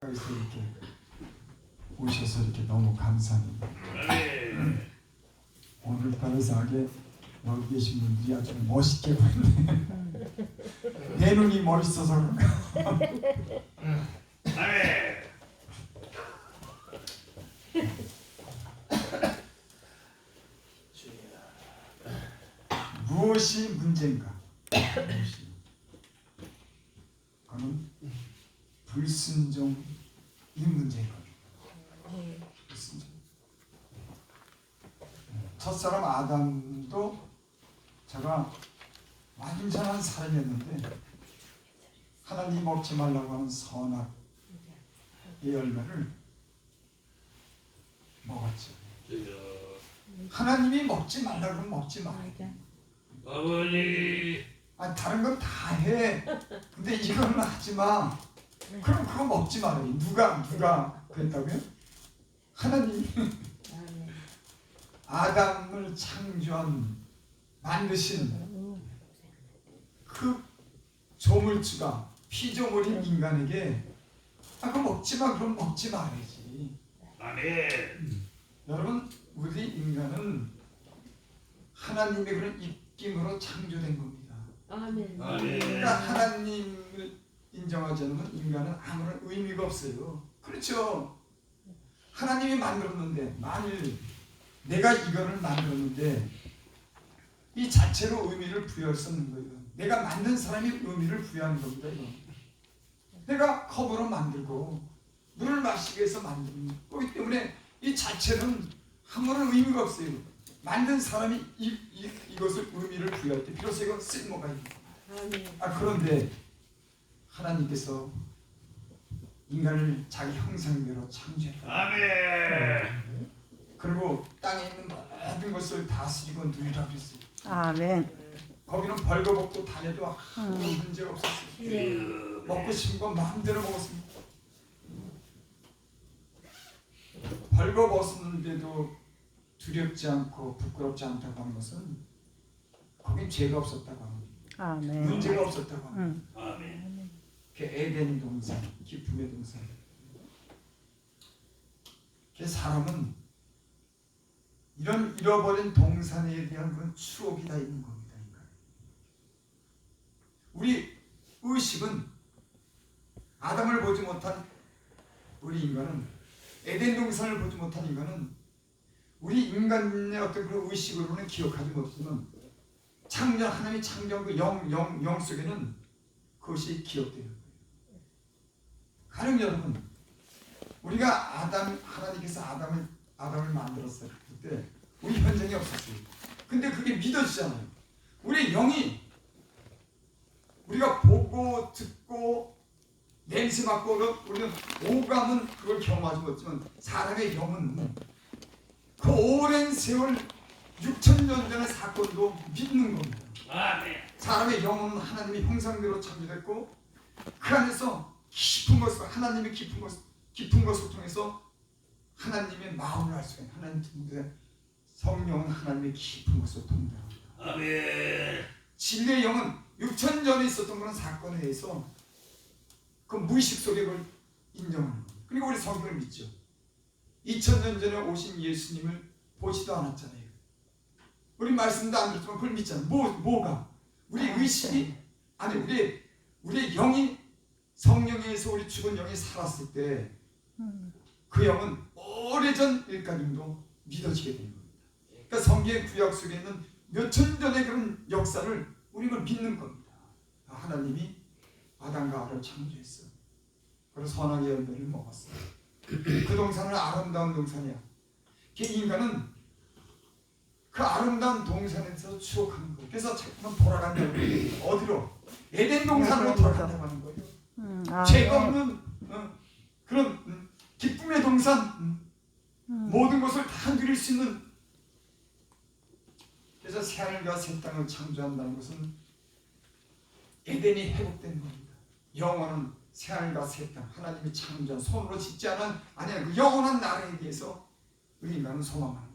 그래서 이렇게 오셔서 이렇게 너무 감사합니다. 오늘따라 이상하게 여기 계신 분들이 아주 멋있게 보이네. 내 눈이 멋있어서 그런가. 무엇이 문제인가? 그는 불순종이 문제인 겁니다. 불순종. 첫사람 아담도 제가 완전한 사람이었는데 하나님 먹지 말라고 하는 선악의 열매를 먹었죠. 하나님이 먹지 말라고 하면 먹지 말아요. 아버지. 아니 다른 건 다 해. 근데 이거는 하지 마. 그럼 그거 먹지 말아요. 누가 그랬다고요? 하나님. 아담을 창조한 만드신 그 조물주가 피조물인 인간에게 그거 먹지 마. 그럼 먹지 말아야지. 아멘. 여러분 우리 인간은 하나님의 그런 입김으로 창조된 겁니다. 아멘. 그러니까 하나님을 인정하지 않으면 인간은 아무런 의미가 없어요. 그렇죠. 하나님이 만들었는데 만일 내가 이거를 만들었는데 이 자체로 의미를 부여할 수 없는 거예요. 내가 만든 사람이 의미를 부여하는 겁니다. 이거. 내가 컵으로 만들고 물을 마시기 위해서 만든 거기 때문에 이 자체는 아무런 의미가 없어요. 만든 사람이 이것을 의미를 부여할 때 비로소 이건 쓸모가 있는 거예요. 그런데 하나님께서 인간을 자기 형상대로 창조했다. 아멘. 그리고 땅에 있는 모든 것을 다스리고 누리라 그랬어요. 아멘. 거기는 벌거벗고 다녀도 아무 문제가 없었어요. 네. 먹고 싶은 건 마음대로 먹었습니다. 벌거벗었는데도 두렵지 않고 부끄럽지 않다고 하는 것은 거긴 죄가 없었다고 하는 거예요. 아멘. 문제가 없었다고 하는 거예요. 아멘. 그 에덴 동산, 기쁨의 동산. 그 사람은 이런 잃어버린 동산에 대한 그런 추억이 다 있는 겁니다. 우리 의식은 아담을 보지 못한 우리 인간은 에덴 동산을 보지 못한 인간은 우리 인간의 어떤 그런 의식으로는 기억하지 못하지만 하나님이 창조한 그 영 속에는 그것이 기억되는 거예요. 가령 여러분, 우리가 하나님께서 아담을 만들었어요. 그때 우리 현장이 없었어요. 근데 그게 믿어지잖아요. 우리 영이 우리가 보고 듣고 냄새 맡고 우리는 오감은 그걸 경험하지 못했지만 사람의 영은 그 오랜 세월 6,000년 전의 사건도 믿는 겁니다. 아멘. 사람의 영은 하나님의 형상대로 창조됐고 그 안에서 깊은 것을 하나님의 깊은 것을 통해서 하나님의 마음을 알 수가 있는 하나님의 성령은 하나님의 깊은 것을 통달합니다. 아멘. 진리의 영은 6,000년 전에 있었던 그런 사건에 대해서 그 무의식 속에 그걸 인정하는 거예요. 그리고 우리 성경을 믿죠. 2000년 전에 오신 예수님을 보지도 않았잖아요. 우리 말씀도 안 들었지만 그걸 믿잖아요. 뭐가? 우리 의식이 아니 우리의 영이 성령에서 우리 죽은 영이 살았을 때 그 영은 오래전 일까지도 믿어지게 되는 겁니다. 그러니까 성경의 구약 속에 있는 몇천 전의 그런 역사를 우리는 믿는 겁니다. 하나님이 아담과 하와를 창조했어. 그래서 선악의 열매를 먹었어. 그 동산은 아름다운 동산이야. 그 인간은 그 아름다운 동산에서 추억하는 거예요. 그래서 자꾸만 돌아간다고 해요. 어디로? 에덴 동산으로 돌아간다고 하는 거예요. 죄가 없는 그런 기쁨의 동산, 모든 것을 다 누릴 수 있는. 그래서 새하늘과 새 땅을 창조한다는 것은 에덴이 회복된 겁니다. 영원한 새하늘과 새 땅, 하나님이 창조한 손으로 짓지 않은 그 영원한 나라에 대해서 우리 인간은 소망하는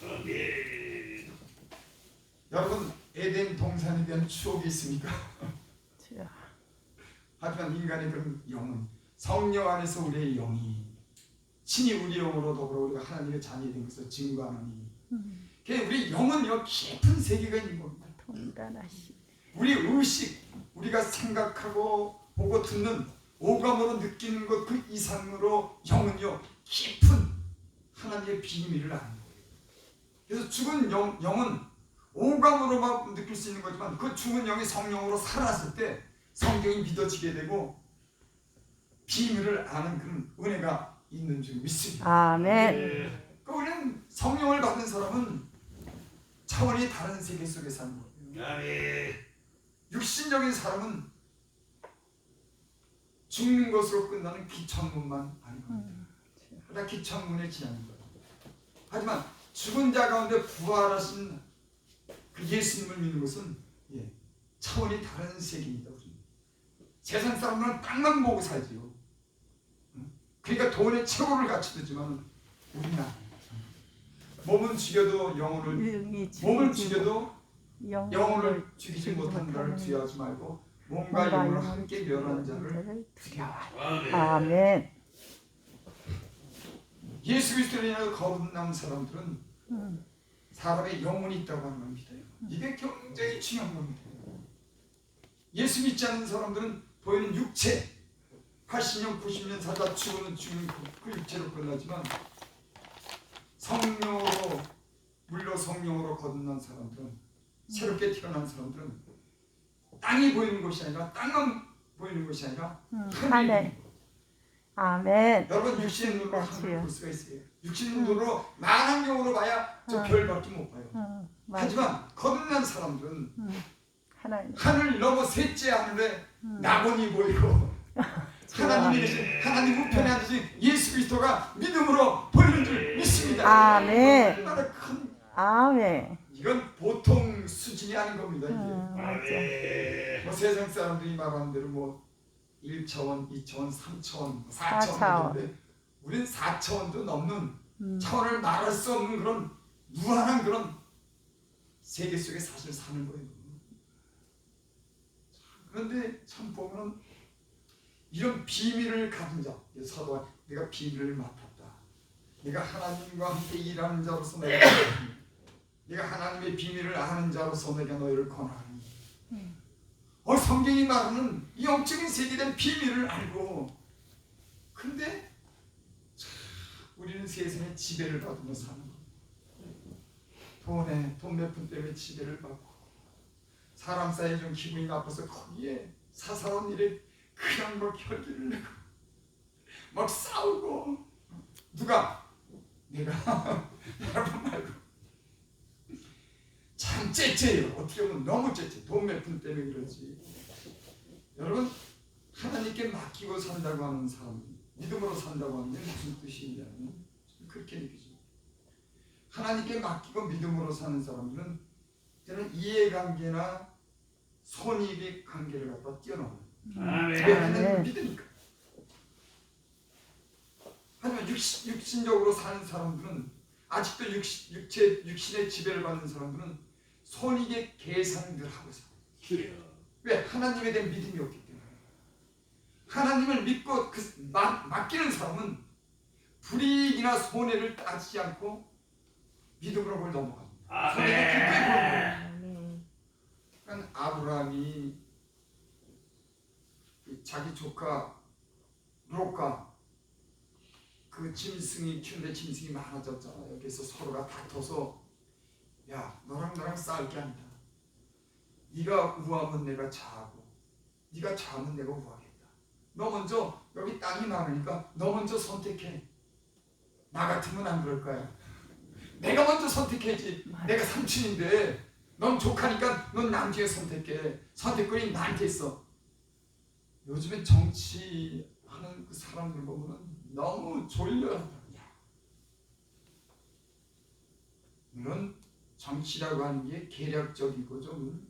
거예요. 아멘. 여러분 에덴 동산에 대한 추억이 있습니까? 자, 하지만 인간의 그런 영은 성령 안에서 우리의 영이 친히 우리 영으로 더불어 우리가 하나님의 자녀이 된 것을 증거하노니 그게 우리 영은요 깊은 세계가 있는 겁니다. 우리 의식, 우리가 생각하고 보고 듣는 오감으로 느끼는 것 그 이상으로 영은요 깊은 하나님의 비밀을 아는 거예요. 그래서 죽은 영은 오감으로만 느낄 수 있는 거지만 그 죽은 영이 성령으로 살아났을 때 성경이 믿어지게 되고 비밀을 아는 그런 은혜가 있는 줄 믿습니다. 아멘. 그러니까 우리는 성령을 받은 사람은 차원이 다른 세계 속에 사는 거예요. 아멘. 육신적인 사람은 죽는 것으로 끝나는 기천문만 아는 겁니다. 그러나 기천문에 지나는 거예요. 하지만 죽은 자 가운데 부활하신 그 예수님을 믿는 것은 차원이 다른 세계입니다. 우리는. 세상 사람들은 땅만 보고 살지요. 그러니까 돈의 최고를 갖추지만 우리는 아니에요. 몸은 죽여도 영혼을 몸을 죽여도 영혼을 죽이지 못한 자를 두려워하지 말고 몸과 영혼을 함께 멸하는 자를 두려워하라. 아멘. 예수 그리스도로 인하여 거듭난 사람들은 사람의 영혼이 있다고 하는 걸 믿어요. 이게 굉장히 중요한 겁니다. 예수 믿지 않는 사람들은 보이는 육체 80년 90년 살다 죽는 그 육체로 끝나지만 성령으로 물로 성령으로 거듭난 사람들은 새롭게 태어난 사람들은 땅이 보이는 것이 아니라 땅만 보이는 것이 아니라 하늘. 아멘. 여러분 육신의 눈으로 하늘을 볼 수가 있어요. 육신의 눈으로 만원경으로 봐야 저 별밖에 못 봐요. 하지만 거듭난 사람들은 하늘 넘어 셋째 하늘에 낙원이 보이고 하나님 우편에 앉으신 예수 그리스도가 믿음으로 보이는 줄 믿습니다. 아멘. 얼마나 큰 아멘. 이건 보통 수준이 아닌 겁니다. 이게. 아멘. 뭐 세상 사람들이 말하는 대로 뭐 1차원, 2차원, 3차원, 4차원 4차원. 인데 우리는 4차원도 넘는 차원을 말할 수 없는 그런 무한한 그런 세계 속에 사실 사는 거예요. 그런데 참 보면 이런 비밀을 가진 자, 사도 내가 비밀을 맡았다. 내가 하나님과 함께 일하는 자로서 내가 하나님의 비밀을 아는 자로서 내가 너희를 권하니. 성경이 말하는 이 영적인 세계에 대한 비밀을 알고, 근데 우리는 세상에 지배를 받으며 사는 거예요. 돈 몇 푼 때문에 지배를 받고, 사람 사이에 좀 기분이 나빠서 거기에 사사로운 일에 그냥 막 혈기를 내고 막 싸우고, 누가? 내가 여러분 말고 참 째째요. 어떻게 보면 너무 째째. 돈 몇 푼 때문에 그러지. 여러분, 하나님께 맡기고 산다고 하는 사람, 믿음으로 산다고 하는 게 무슨 뜻이냐면 그렇게 느끼죠. 하나님께 맡기고 믿음으로 사는 사람들은 저는 이해관계나 손익의 관계를 갖다 뛰어넘어요. 왜 하나님을 믿으니까. 하지만 육신적으로 사는 사람들은, 아직도 육신의 지배를 받는 사람들은 손익의 계산을 하고 살아요. 왜? 하나님에 대한 믿음이 없기 때문에. 하나님을 믿고 맡기는 사람은 불이익이나 손해를 따지지 않고 믿음으로 그걸 넘어갑니다. 손해가 기쁘게 보는 거예요. 그러니까 아브라함이 자기 조카 롯과 그 짐승이 키우는데 짐승이 많아졌잖아요. 그래서 서로가 다퉈서, 야, 너랑 나랑 싸울 게 아니다. 네가 우하면 내가 좌하고 네가 좌하면 내가 우하겠다. 너 먼저, 여기 땅이 많으니까 너 먼저 선택해. 나 같으면 안 그럴 거야. 내가 먼저 선택해야지. 내가 삼촌인데 넌 조카니까 넌 나중에 선택해. 선택권이 나한테 있어. 요즘에 정치하는 그 사람들 보면 너무 졸려한다. 물론 정치라고 하는 게 계략적이고 좀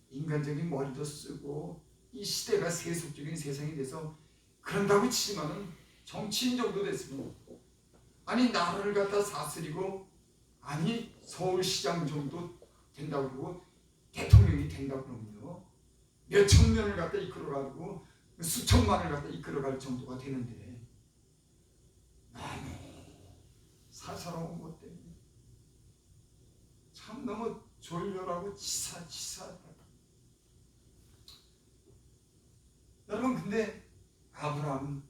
인간적인 머리도 쓰고 이 시대가 세속적인 세상이 돼서 그런다고 치지만은 정치인 정도 됐으면, 아니 나라를 갖다 다스리고, 아니 서울시장 정도 된다고 그러고 대통령이 된다고 그러면요, 몇천 명을 갖다 이끌어가지고 수천만을 갖다 이끌어갈 정도가 되는데 너무 살살한 것 때문에 참 너무 졸렬하고 치사하다. 여러분, 근데 아브라함은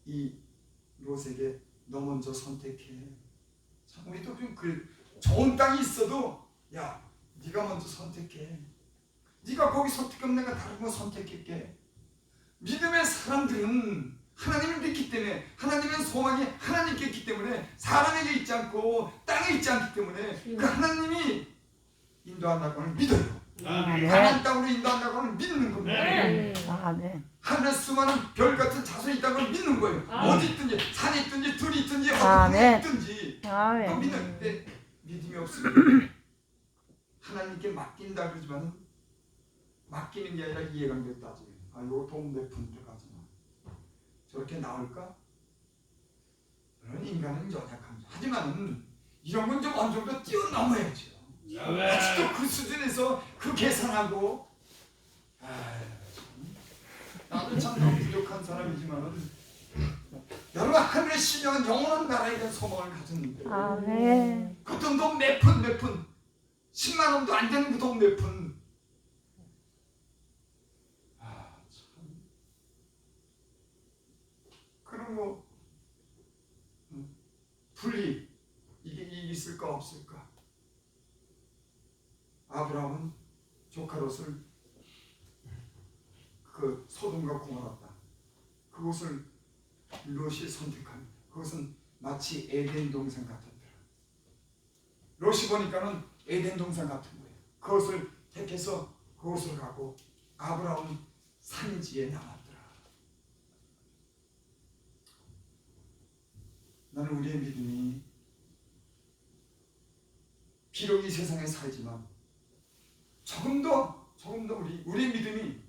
이 롯에게 너 먼저 선택해. 참 우리도 좀 좋은 땅이 있어도 야, 네가 먼저 선택해. 네가 거기 선택하면 내가 다른 거 선택할게. 믿음의 사람들은 하나님을 믿기 때문에, 하나님의 소망이 하나님께 있기 때문에, 사람에게 있지 않고 땅에 있지 않기 때문에 그 하나님이 인도한다고 하면 믿어요. 아멘. 가나안 땅으로 인도한다고 하면 믿는 겁니다. 아멘. 하늘에 수많은 별 같은 자손이 있다고 하면 믿는 거예요. 어디 있든지, 산에 있든지, 들이 있든지, 아멘. 어디 있든지 또 아멘. 믿는데 믿음이 없으면 하나님께 맡긴다 그러지만 맡기는 게 아니라 이해관계 따지면 이거 돈 몇 푼 들어가잖아. 저렇게 나올까? 그런 인간은 연약합니다. 하지만 이런 건 좀 어느 정도 뛰어넘어야죠. 아직도 그 수준에서 그 계산하고 나도 참 너무 부족한 사람이지만은 여러분, 하늘의 신령은 영원한 나라에 대한 소망을 가졌는데 아멘. 그 돈도 몇 푼 10만 원도 안 되는 그 돈 몇 푼. 참 그런 거 분리 이게 있을까 없을까? 아브라함은 조카 롯을 그 소돔과 고모라 땅 그곳을 롯이 선택합니다. 그것은 마치 에덴 동산 같았더라. 롯이 보니까는 에덴 동산 같은 거예요. 그것을 택해서 그곳을 가고 아브라함은 산지에 남았더라. 나는 우리의 믿음이 비록 이 세상에 살지만 조금 더 우리의 믿음이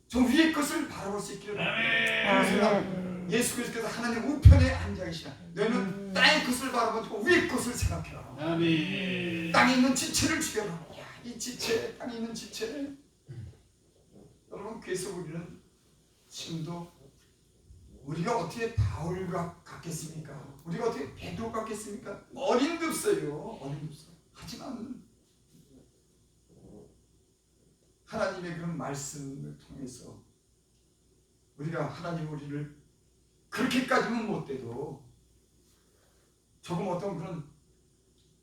저 위의 것을 바라볼 수 있기를 바랍니다. 예수 그리스도께서 하나님 우편에 앉아 계시라. 너희는 땅의 것을 바라보고 위의 것을 생각해라. 아멘. 땅에 있는 지체를 죽여라. 야, 이 지체, 땅에 있는 지체. 여러분, 그래서 우리는 지금도 우리가 어떻게 바울 같겠습니까? 우리가 어떻게 베드로 같겠습니까? 어림도 없어요. 어림도 없어요. 하지만 하나님의 그런 말씀을 통해서 우리가 하나님 우리를 그렇게까지는 못 돼도 조금 어떤 그런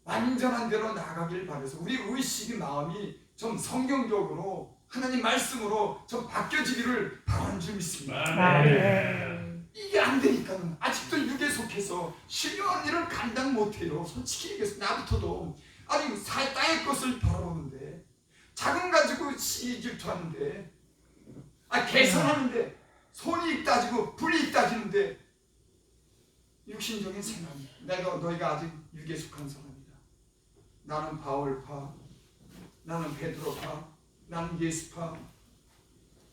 완전한 대로 나아가길 바라서 우리 의식이 마음이 좀 성경적으로 하나님 말씀으로 좀 바뀌어지기를 바라는 줄 믿습니다. 아멘. 이게 안 되니까는 아직도 육에 속해서 신령한 일을 감당 못해요. 솔직히 얘기해서 나부터도 아니 땅의 것을 바라보는데 자금 가지고 질투하는데 계산하는데 손이익 따지고 불이익 따지는데 육신적인 생각 너희가 아직 육에 속한 사람이다. 나는 바울파, 나는 베드로파, 나는 예수파,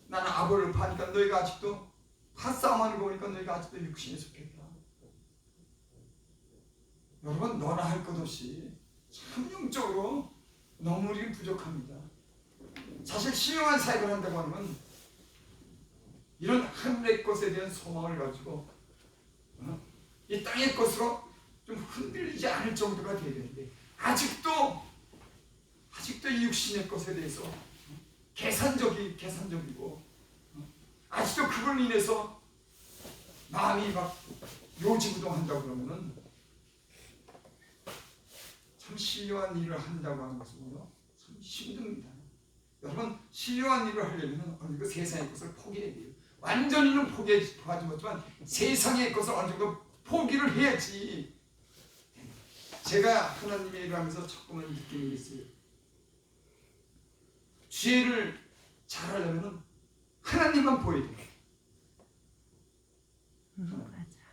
나는 아볼로파니까 너희가 아직도 파싸움하는 거 보니까 너희가 아직도 육신에 속했다. 여러분, 너나 할 것 없이 참 영적으로 너무 우리는 부족합니다. 사실 신령한 사역을 한다고 하면 이런 하늘의 것에 대한 소망을 가지고 이 땅의 것으로 좀 흔들리지 않을 정도가 되어야 되는데 아직도 이 육신의 것에 대해서 계산적이고 아직도 그걸 인해서 마음이 막 요지부동한다고 그러면은 참 신령한 일을 한다고 하는 것은요 참 힘듭니다. 여러분, 신령한 일을 하려면 어느 정도 세상의 것을 포기해야 돼요. 완전히는 포기하지 못하지만 세상의 것을 어느 정도 포기를 해야지. 제가 하나님의 일을 하면서 조금은 느끼는 게 있어요. 죄를 잘하려면 하나님만 보여야 돼요.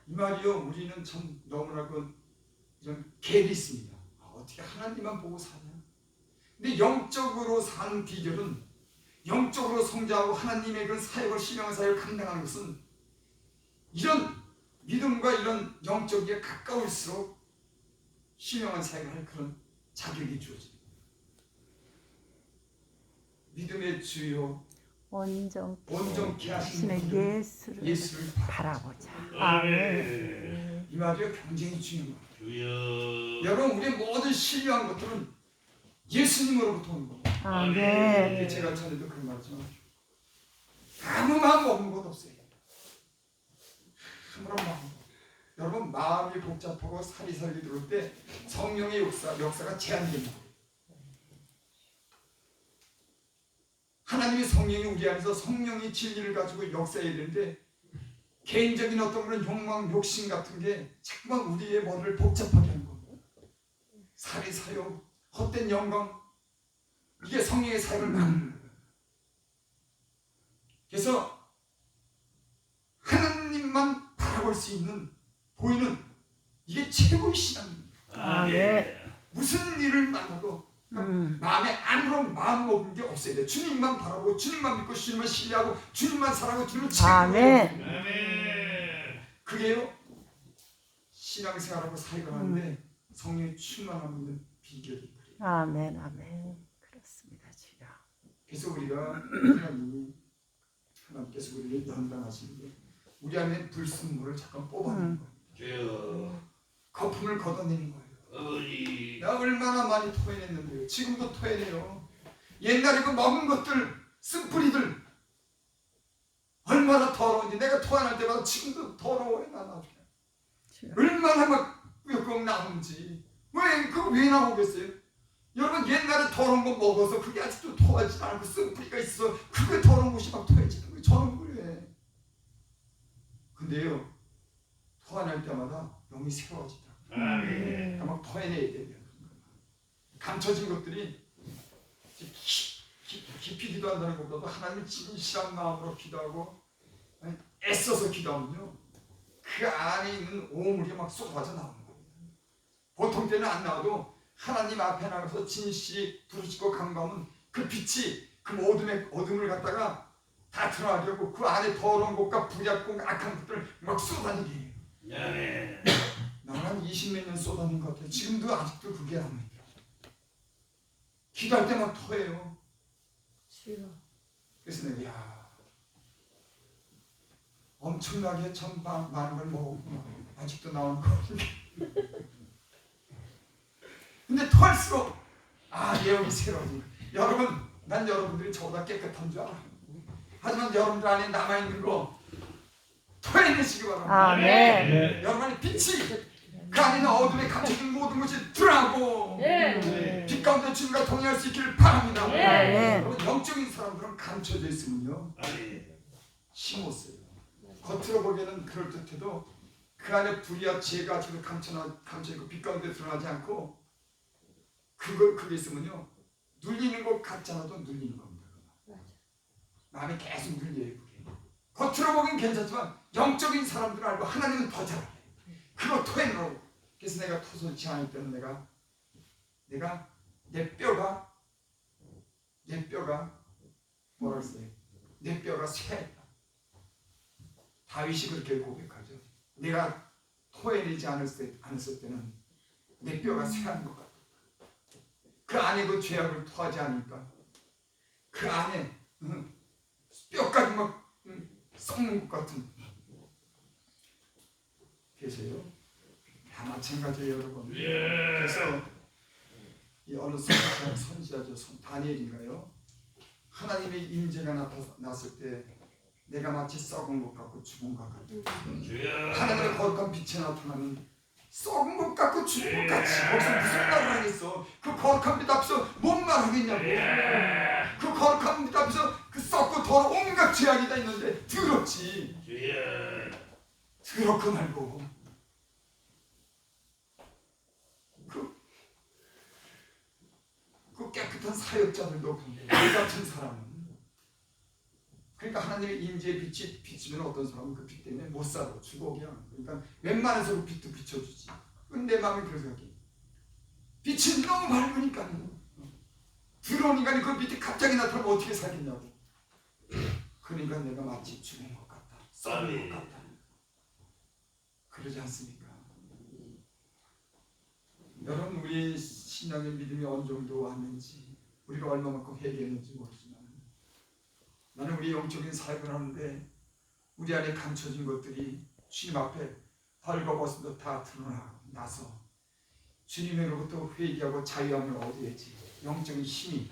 이 말이요, 우리는 참 너무나 이런 갭이 있습니다. 어떻게 하나님만 보고 사냐? 근데 영적으로 사는 비결은 영적으로 성장하고 하나님의 그런 사역을 신령한 사역을 감당하는 것은 이런 믿음과 이런 영적에 가까울수록 신령한 사역을 할 그런 자격이 주어집니다. 믿음의 주요 온전케 하시는 하시는 분을 예수를 예수를 바라보자. 아멘. 아멘. 이 말이 굉장히 중요한 거예요. 주여. 여러분 우리의 모든 신뢰한 것들은 예수님으로부터 온 겁니다. 아멘. 제가 전에도 그런 말했지만 아무 마음 없는 것 없어요. 아무런 마음. 여러분 마음이 복잡하고 사리살기 들어올 때 성령의 역사가 제한됩니다. 하나님의 성령이 우리 안에서 성령의 진리를 가지고 역사해야 되는데 개인적인 어떤 그런 욕망, 욕심 같은 게 자꾸만 우리의 머리를 복잡하게 하는 겁니다. 사리사욕, 헛된 영광, 이게 성령의 사역을 막는 거예요. 그래서 하나님만 바라볼 수 있는 보이는 이게 최고의 신앙입니다. 아멘. 무슨 일을 만나도 마음에 아무런 마음 먹은 게 없어야 돼. 주님만 바라보고 주님만 믿고 주님만 신뢰하고 주님만 사랑하고 주님을 아멘. 최고로 아멘. 그게요 신앙생활하고 사역을 하는데 성령의 충만함은 비결이 그래요. 아멘. 아멘. 그렇습니다, 주여. 그래서 우리가 하나님께서 우리를 연단하시는데 우리 안에 불순물을 잠깐 뽑아내는 거예요. 주여. 거품을 걷어내는 거예요. 아버지. 내가 얼마나 많이 토해냈는데요. 지금도 토해내요. 옛날에 그 먹은 것들, 쓴뿌리들 얼마나 더러운지 내가 토해낼 때마다 지금도 더러워요. 나 나중에 주여. 얼마나 막 꾸역꾸역 나오는지 그거 왜 나오겠어요? 여러분 옛날에 더러운 거 먹어서 그게 아직도 토하지 않고 쓴뿌리가 있어 그게 더러운 것이 막 토해지는 거예요. 저는 그래. 근데요 토해낼 때마다 영이 새로워지다. 아멘. 막 토해내야 돼요. 감춰진 것들이 깊이 기도한다는 것보다도 하나님의 진실한 마음으로 기도하고 애써서 기도하면요 그 안에 있는 오물이 막 쏟아져 나오는 겁니다. 보통 때는 안 나와도 하나님 앞에 나가서 진실이 부르짖고 간구하면 그 빛이 그 어둠을 갖다가 다 드러나려고 그 안에 더러운 것과 부잡고 악한 것들을 막 쏟아내게 해요. 아멘. 나는 한 20몇 년 쏟아낸 것 같아요. 지금도 아직도 그게 남아요. 기도할 때만 토해요. 그래서 내가 야 엄청나게 참 많은 걸 먹었구나. 아직도 나오는 거. 근데 토할수록 내 영이 새로워진 거예요. 여러분 난 여러분들이 저보다 깨끗한 줄 알아. 하지만 여러분들 안에 남아있는 거 토해내시기 바랍니다. 아멘. 여러분의 빛이 그 안에 있는 어둠에 감춰진 모든 것이 드러나고 빛 가운데 주님과 동행할 수 있기를 바랍니다. 여러분 영적인 사람들은 감춰져 있으면요 아멘. 힘없어요. 겉으로 보기에는 그럴듯해도 그 안에 불의와 죄가 지금 감춰있고 빛 가운데 드러나지 않고 그게 있으면요 눌리는 것 같지 않아도 눌리는 겁니다. 마음이 계속 눌려요. 그게. 겉으로 보기엔 괜찮지만 영적인 사람들은 알고 하나님은 더 잘해요. 그거 토해내라고. 그래서 내가 토설치 않을 때는 내가 내 뼈가 뭐라 그랬어요? 내 뼈가 쇠했다. 다윗이 그렇게 고백하죠. 내가 토해내지 않았을 때는 내 뼈가 쇠한 것 같다. 그 안에 그 죄악을 토하지 않으니까 그 안에 뼈까지 막 썩는 것 같은. 계세요? 다 마찬가지예요, 여러분. 그래서 이 어느 선지자죠, 다니엘인가요? 하나님의 임재가 나타났을 때 내가 마치 썩은 것 같고 죽은 것 같다. 하나님의 거룩한 빛에 나타나는 썩은 것 같고 죽은 것 같이 거기서 무슨 말을 하겠어? 그 거룩한 빛 앞에서 뭔 말 하겠냐고. 그 거룩한 빛 앞에서 그 썩고 더러운 온갖 죄악이 다 있는데 더럽지. 더럽고 말고 그 깨끗한 사역자들도 근데 이 같은 사람은 그러니까 하나님의 임재의 빛이 비치면 어떤 사람은 그 빛 때문에 못 살아 죽어 그냥. 그러니까 웬만해서 그 빛도 비춰주지. 근데 내 마음이 그런 생각이 빛이 너무 밝으니까 들어온 인간이 그 빛이 갑자기 나타나면 어떻게 살겠냐고. 그러니까 내가 마치 죽은 것 같다, 썩은 것 같다. 그러지 않습니까? 여러분 우리 신앙의 믿음이 어느 정도 왔는지 우리가 얼마만큼 회개했는지 모르지만 나는 우리 영적인 사역을 하는데 우리 안에 감춰진 것들이 주님 앞에 벌거벗은 다 드러나서 주님으로부터 회개하고 자유함을 얻어야지 영적인 힘이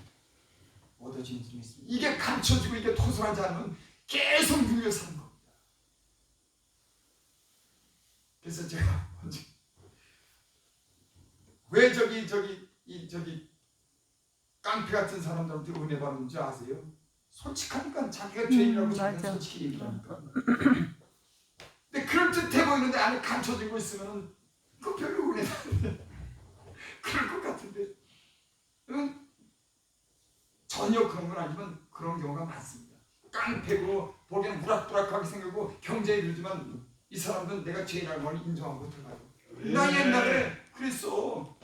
얻어지는 줄이 있습니다. 이게 감춰지고 이게 토설하지 않으면 계속 눌려 사는 겁니다. 그래서 제가 먼저 왜 저기 깡패 같은 사람들한테 은혜 받는 줄 아세요? 솔직하니까 자기가 죄인이라고 자기가 맞아. 솔직히 얘기하니까. 근데 그럴듯해 보이는데 안에 감춰지고 있으면 그 별로 은혜 받는데 그럴 것 같은데 전혀 그런 건 아니지만 그런 경우가 많습니다. 깡패고 보기에는 우락부락하게 생기고 경제에 들지만 이 사람들은 내가 죄인이라는 걸 인정하고 들어가요. 나 옛날에 그랬어.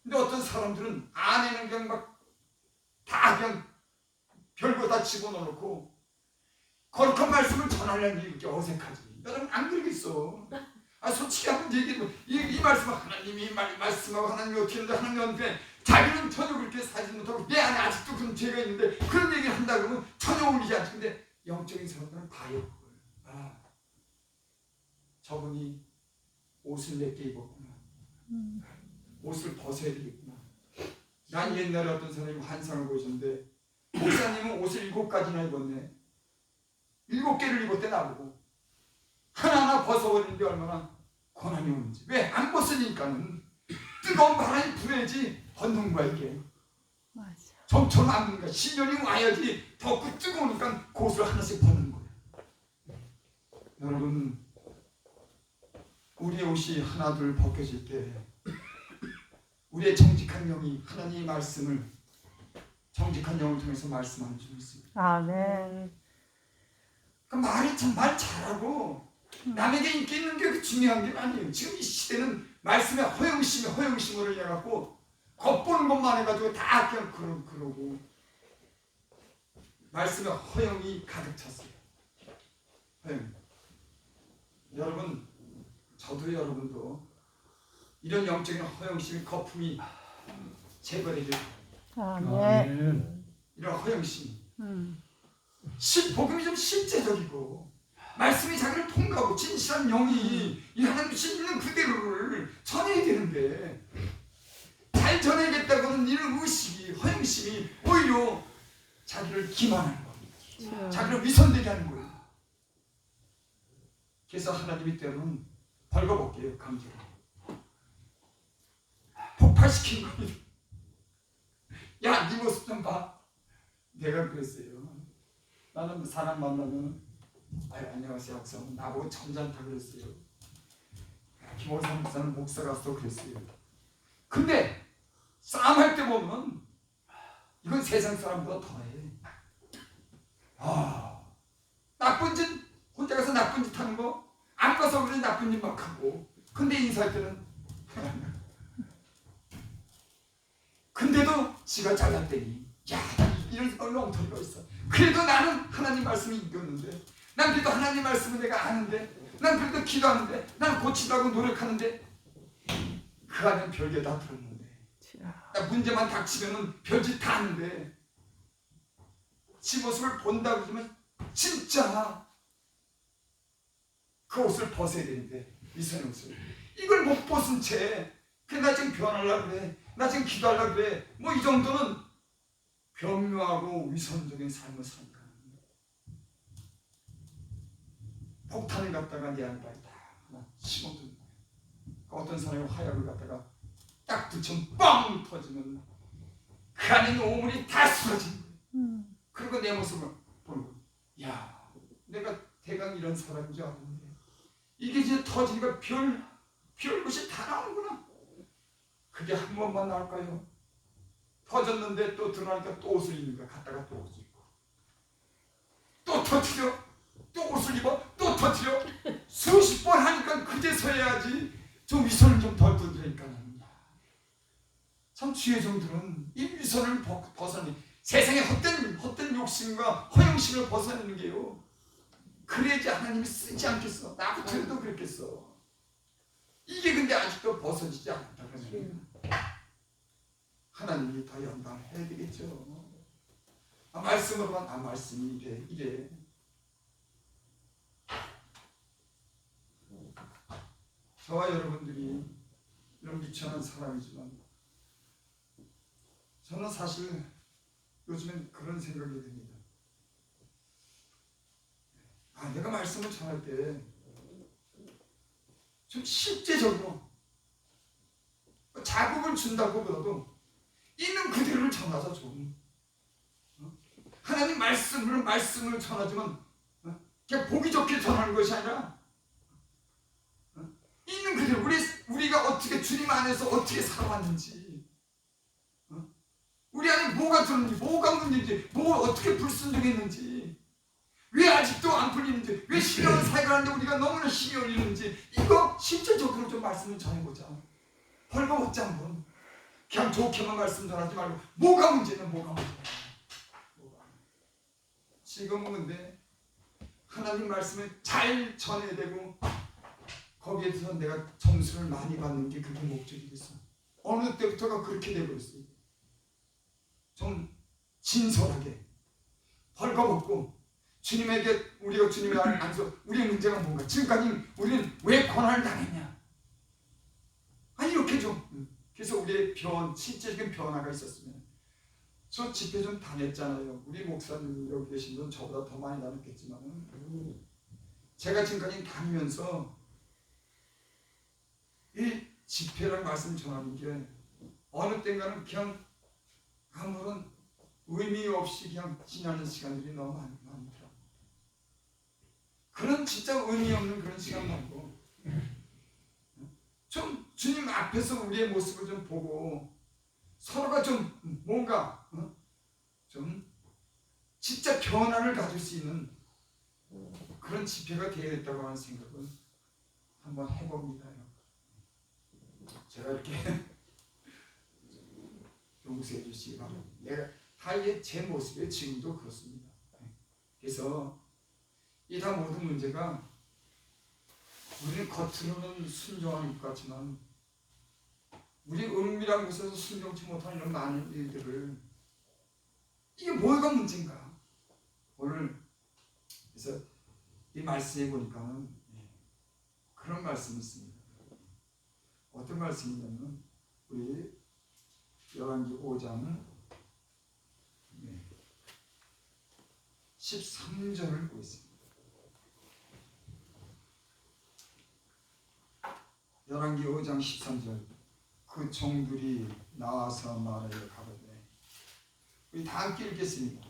근데 어떤 사람들은 안에는 그냥 막 다 그냥 별거 다 집어넣고 거룩한 말씀을 전하려는 게 이렇게 어색하지. 여러분 안 그러겠어. 솔직히 한번 얘기해. 이 말씀은 하나님이 말씀하고 하나님이 어떻게 하는데 하나님이 어떻게 자기는 전혀 그렇게 살지 못하고 내 안에 아직도 그런 죄가 있는데 그런 얘기를 한다 그러면 전혀 어울리지 않지. 근데 영적인 사람들은 봐요. 저분이 옷을 내게 입었구나. 옷을 벗어야 되겠구나. 난 옛날에 어떤 사람이 환상을 보셨는데 목사님은 옷을 7가지나 입었네. 7개를 입었대 나보고. 하나하나 벗어버리는데 얼마나 고난이 오는지. 왜? 안 벗으니까는 뜨거운 바람이 불어야지 벗는 거야 이게. 맞아. 좀처럼 안 되는 거야. 시련이 와야지 덥고 뜨거우니까 그 옷을 하나씩 벗는 거야. 여러분 우리의 옷이 하나둘 벗겨질 때 우리의 정직한 영이 하나님의 말씀을 정직한 영을 통해서 말씀하는 줄 믿습니다. 아멘. 그 말이 참 말 잘하고 남에게 인기 있는 게 중요한 게 아니에요. 지금 이 시대는 말씀에 허영심을 해갖고 겉보는 것만 해가지고 다 그냥 그러고 말씀에 허영이 가득 찼어요. 허영. 여러분 저도 여러분도 이런 영적인 허영심 거품이 제거되길 아멘. 이런 허영심 복음이 좀 실제적이고 말씀이 자기를 통과하고 진실한 영이 이 하나님 주신 있는 그대로를 전해야 되는데 잘 전해야겠다고 하는 이런 의식이 허영심이 오히려 자기를 기만하는 겁니다. 자기를 위선되게 하는 거예요. 그래서 하나님이 때로는 벌거벗겨요. 강제로 폭발시킨 겁니다. 야, 네 모습 좀 봐. 내가 그랬어요. 나는 사람 만나면 안녕하세요 하고서 나보고 점잖다 그랬어요. 김원삼 목사는 목사라서 그랬어요. 근데 싸움할 때 보면 이건 세상 사람보다 더해. 나쁜 짓 혼자 가서 나쁜 짓 하는 거 안 가서 그래 나쁜 짓 막 하고 근데 인사할 때는 근데도 지가 잘났더니 야 이런 엉터리가 있어. 그래도 나는 하나님 말씀이 이겼는데 난 그래도 하나님 말씀을 내가 아는데 난 그래도 기도하는데 난 고치려고 노력하는데 그 안에 별게 다 들었는데 나 문제만 닥치면은 별짓 다 하는데 지 모습을 본다고 그러면 진짜 그 옷을 벗어야 되는데 위선의 옷을 이걸 못 벗은 채 그래 나 지금 변하려고 그래 나 지금 기도하려고 그래 뭐 이 정도는 변묘하고 위선적인 삶을 사니까 폭탄을 갖다가 내 안에 딱 하나 심어둔 거야. 어떤 사람이 화약을 갖다가 딱 붙이면 뻥 터지면 그 안에 있는 오물이 다 쓰러지는 거야. 그리고 내 모습을 보는 거야. 야 내가 대강 이런 사람인 줄 알았는데 이게 이제 터지니까 별것이 다 나오는구나. 그게 한 번만 나올까요? 터졌는데 또 드러나니까 또 옷을 입는 거야. 갔다가 또 옷을 입고 또 터뜨려 또 옷을 입어 또 터뜨려 수십 번 하니까 그제서야 해야지 좀 위선을 좀 덜 던지니까 참 주의 종들은 이 위선을 벗어내 세상의 헛된 욕심과 허영심을 벗어내는 게요. 그래야지 하나님이 쓰지 않겠어. 나부터 해도 그랬겠어. 이게 근데 아직도 벗어지지 않았다 그러면 하나님이 더 연단해야 되겠죠. 말씀으로만 말씀이 이래. 저와 여러분들이 이런 미천한 사람이지만 저는 사실 요즘엔 그런 생각이 듭니다. 내가 말씀을 전할 때 좀 실제적으로 자극을 준다고 보다도 있는 그대로를 전하자 좀. 하나님 말씀을 전하지만 그냥 보기 좋게 전하는 것이 아니라 있는 그대로 우리가 어떻게 주님 안에서 어떻게 살아왔는지, 우리 안에 뭐가 들었는지, 뭐가 문제인지, 뭐 어떻게 불순종했는지, 왜 아직도 안 풀리는지, 왜 신령한 사역을 하는데 우리가 너무나 힘이 올리는지, 이거 실제적으로 좀 말씀을 전해보자. 벌거벗지 한번. 그냥 좋게만 말씀 전하지 말고 뭐가 문제냐. 지금은 근데 하나님 말씀을 잘 전해야 되고 거기에 대해서 내가 점수를 많이 받는 게 그게 목적이겠어. 어느 때부터가 그렇게 되어버렸어요. 좀 진솔하게 벌거벗고 주님에게 우리가 주님의 안에서 우리의 문제가 뭔가, 지금까지 우리는 왜 고난을 당했냐, 이렇게 좀. 그래서 우리의 실제적인 변화가 있었으면. 저 집회 좀 다녔잖아요. 우리 목사님 여기 계신 분 저보다 더 많이 다녔겠지만 제가 지금까지 다니면서 이 집회라는 말씀을 전하는 게 어느 때인가는 그냥 아무런 의미 없이 그냥 지나는 시간들이 너무 많더라고요. 그런 진짜 의미 없는 그런 시간 말고 좀 주님 앞에서 우리의 모습을 좀 보고 서로가 좀 뭔가 좀 진짜 변화를 가질 수 있는 그런 집회가 되어야겠다고 하는 생각을 한번 해봅니다. 제가 이렇게 용서해 주시기 바랍니다. 내가 다 제 모습에 지금도 그렇습니다. 그래서 이 다 모든 문제가 우리는 겉으로는 순종하는 것 같지만 우리 은밀한 곳에서 순종치 못하는 이런 많은 일들을, 이게 뭐가 문제인가. 오늘 그래서 이 말씀에 보니까 그런 말씀이 있습니다. 어떤 말씀이냐면 우리 열왕기 5장 13절을 보겠습니다. 열왕기 5장 13절. 그 종들이 나와서 말하여 가로되, 우리 다 함께 읽겠습니다.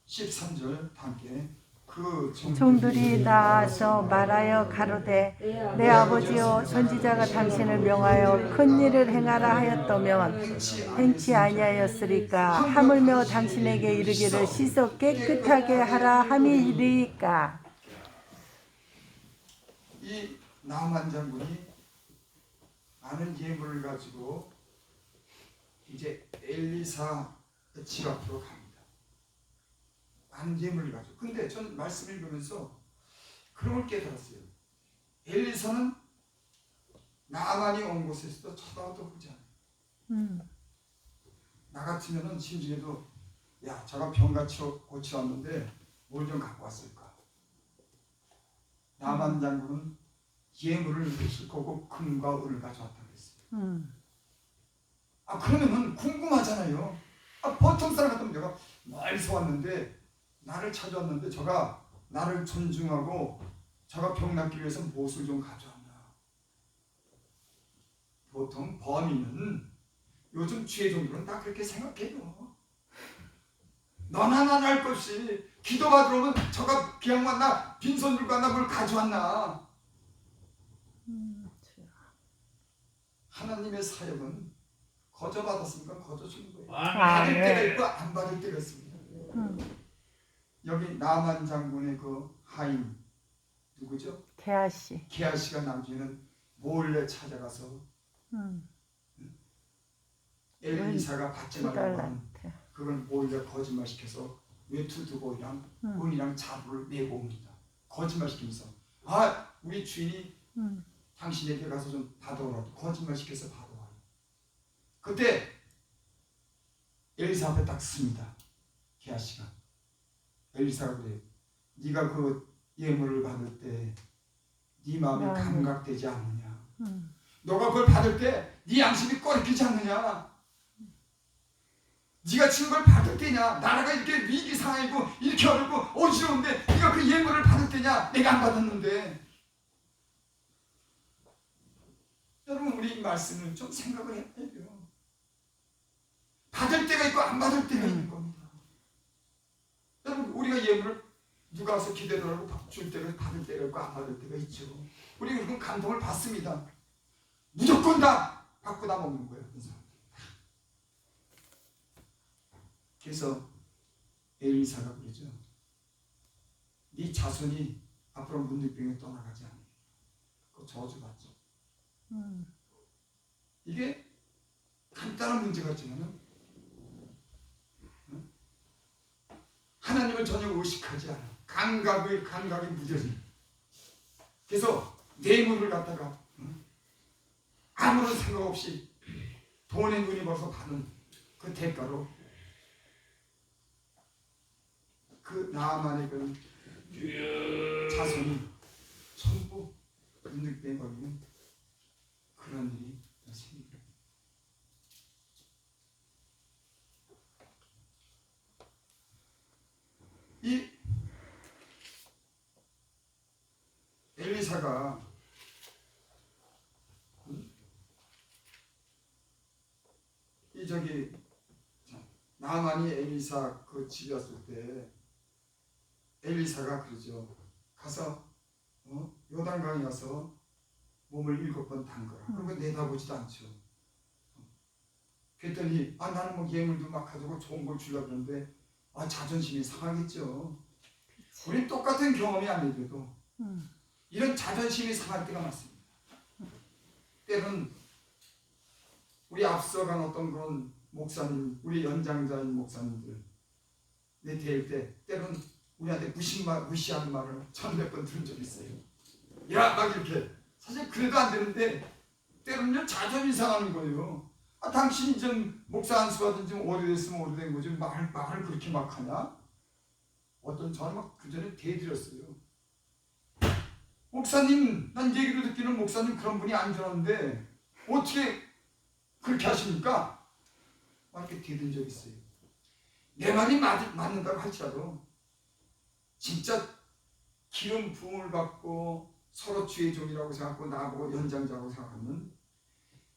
13절 다 함께. 그 종들이 나와서 말하여 가로되, 내 아버지여, 선지자가 당신을 명하여 큰 일을 행하라 하였다면 행치 아니하였으리까? 하물며 당신에게 이르기를 씻어 깨끗하게 하라 함이리까? 이 나만 장군이 많은 예물을 가지고 이제 엘리사 집 앞으로 갑니다. 많은 예물을 가지고. 근데 전 말씀을 읽으면서 그런 걸 깨달았어요. 엘리사는 나만이 온 곳에서도 쳐다도 보지 않아요. 나 같으면은 심중에도 야, 저가 병같이 고쳐 왔는데 뭘 좀 갖고 왔을까. 나만 장군은 예물을 싣고 금과 은을 가져왔다 그랬어요. 그러면은 궁금하잖아요. 보통 사람 같으면 내가 멀리서 왔는데 나를 찾아왔는데 저가 나를 존중하고 저가 병 낫기 위해서 무엇을 좀 가져왔나. 보통 범인은 요즘 죄 종들은 다 그렇게 생각해요. 너나 나나 할 것 없이 기도받으러 오면 저가 그냥 왔나, 빈손 들고 왔나, 뭘 가져왔나. 하나님의 사역은 거저 받았으니까 거저 주는 거예요. 받을 때가 있고 안 받을 때가 있습니다. 여기 나만 장군의 그 하인 누구죠? 게하시. 게하시가 나중에는 몰래 찾아가서 엘리사가 받지 말라고 하는 그걸 몰래 거짓말시켜서 외투두고이랑 은이랑 자루를 메고 옵니다. 거짓말시키면서 우리 주인이 당신에게 가서 좀 받아오라고 거짓말시켜서 받아와요. 그때 엘리사 앞에 딱 씁니다. 게하시가 엘리사가 그래. 네가 그 예물을 받을 때 네 마음이 감각되지 않느냐. 너가 그걸 받을 때 네 양심이 꺼리키지 않느냐. 네가 지금 걸 받을 때냐. 나라가 이렇게 위기 상황이고 이렇게 어렵고 어지러운데 네가 그 예물을 받을 때냐. 내가 안 받았는데. 여러분 우리 이 말씀을 좀 생각을 해야 돼요. 받을 때가 있고 안 받을 때가 있는 겁니다. 여러분 우리가 예물을 누가 와서 기대를 하고 줄 때가 받을 때가 있고 안 받을 때가 있죠. 우리가 그런 감동을 받습니다. 무조건 다 받고 다 먹는 거예요. 그래서 엘리사가 그러죠. 네 자손이 앞으로 문득병에 떠나가지 않으리라. 그 저주받죠. 이게 간단한 문제 같지만은 하나님을 전혀 의식하지 않아. 감각이 무뎌진. 그래서 뇌물을 갖다가 아무런 생각 없이 돈에 눈이 벌써 받은 그 대가로 그 나아만의 그 자손이 전부 문득병에 걸리는 그런 일이 생깁니다. 이 엘리사가 이 저기 나만이 엘리사 그 집에 왔을 때 엘리사가 그러죠. 가서 요단강에 가서 몸을 7번 담그라. 그리고 내다보지도 않죠. 그랬더니 나는 뭐 예물도 막 가지고 좋은 걸 주려고 그러는데 자존심이 상하겠죠. 우리 똑같은 경험이 아니더라도 이런 자존심이 상할 때가 많습니다. 때로는 우리 앞서간 어떤 그런 목사님, 우리 연장자인 목사님들 내 대일 때 때로는 우리한테 무시하는 말을 1,100번 들은 적이 있어요. 야, 막 이렇게. 사실 그래도 안 되는데 때로는 자존심이 상하는 거예요. 당신이 좀 목사 안수받은 지 오래됐으면 오래된 거지 말을 그렇게 막 하냐? 어떤 저는 막 그 전에 대드렸어요. 목사님, 난 얘기로 듣기는 목사님 그런 분이 아니었는데 어떻게 그렇게 하십니까? 막 이렇게 대든 적이 있어요. 내 말이 맞는다고 할지라도 진짜 기름 부음을 받고 서로 주의 종이라고 생각하고 나보고 연장자라고 생각하면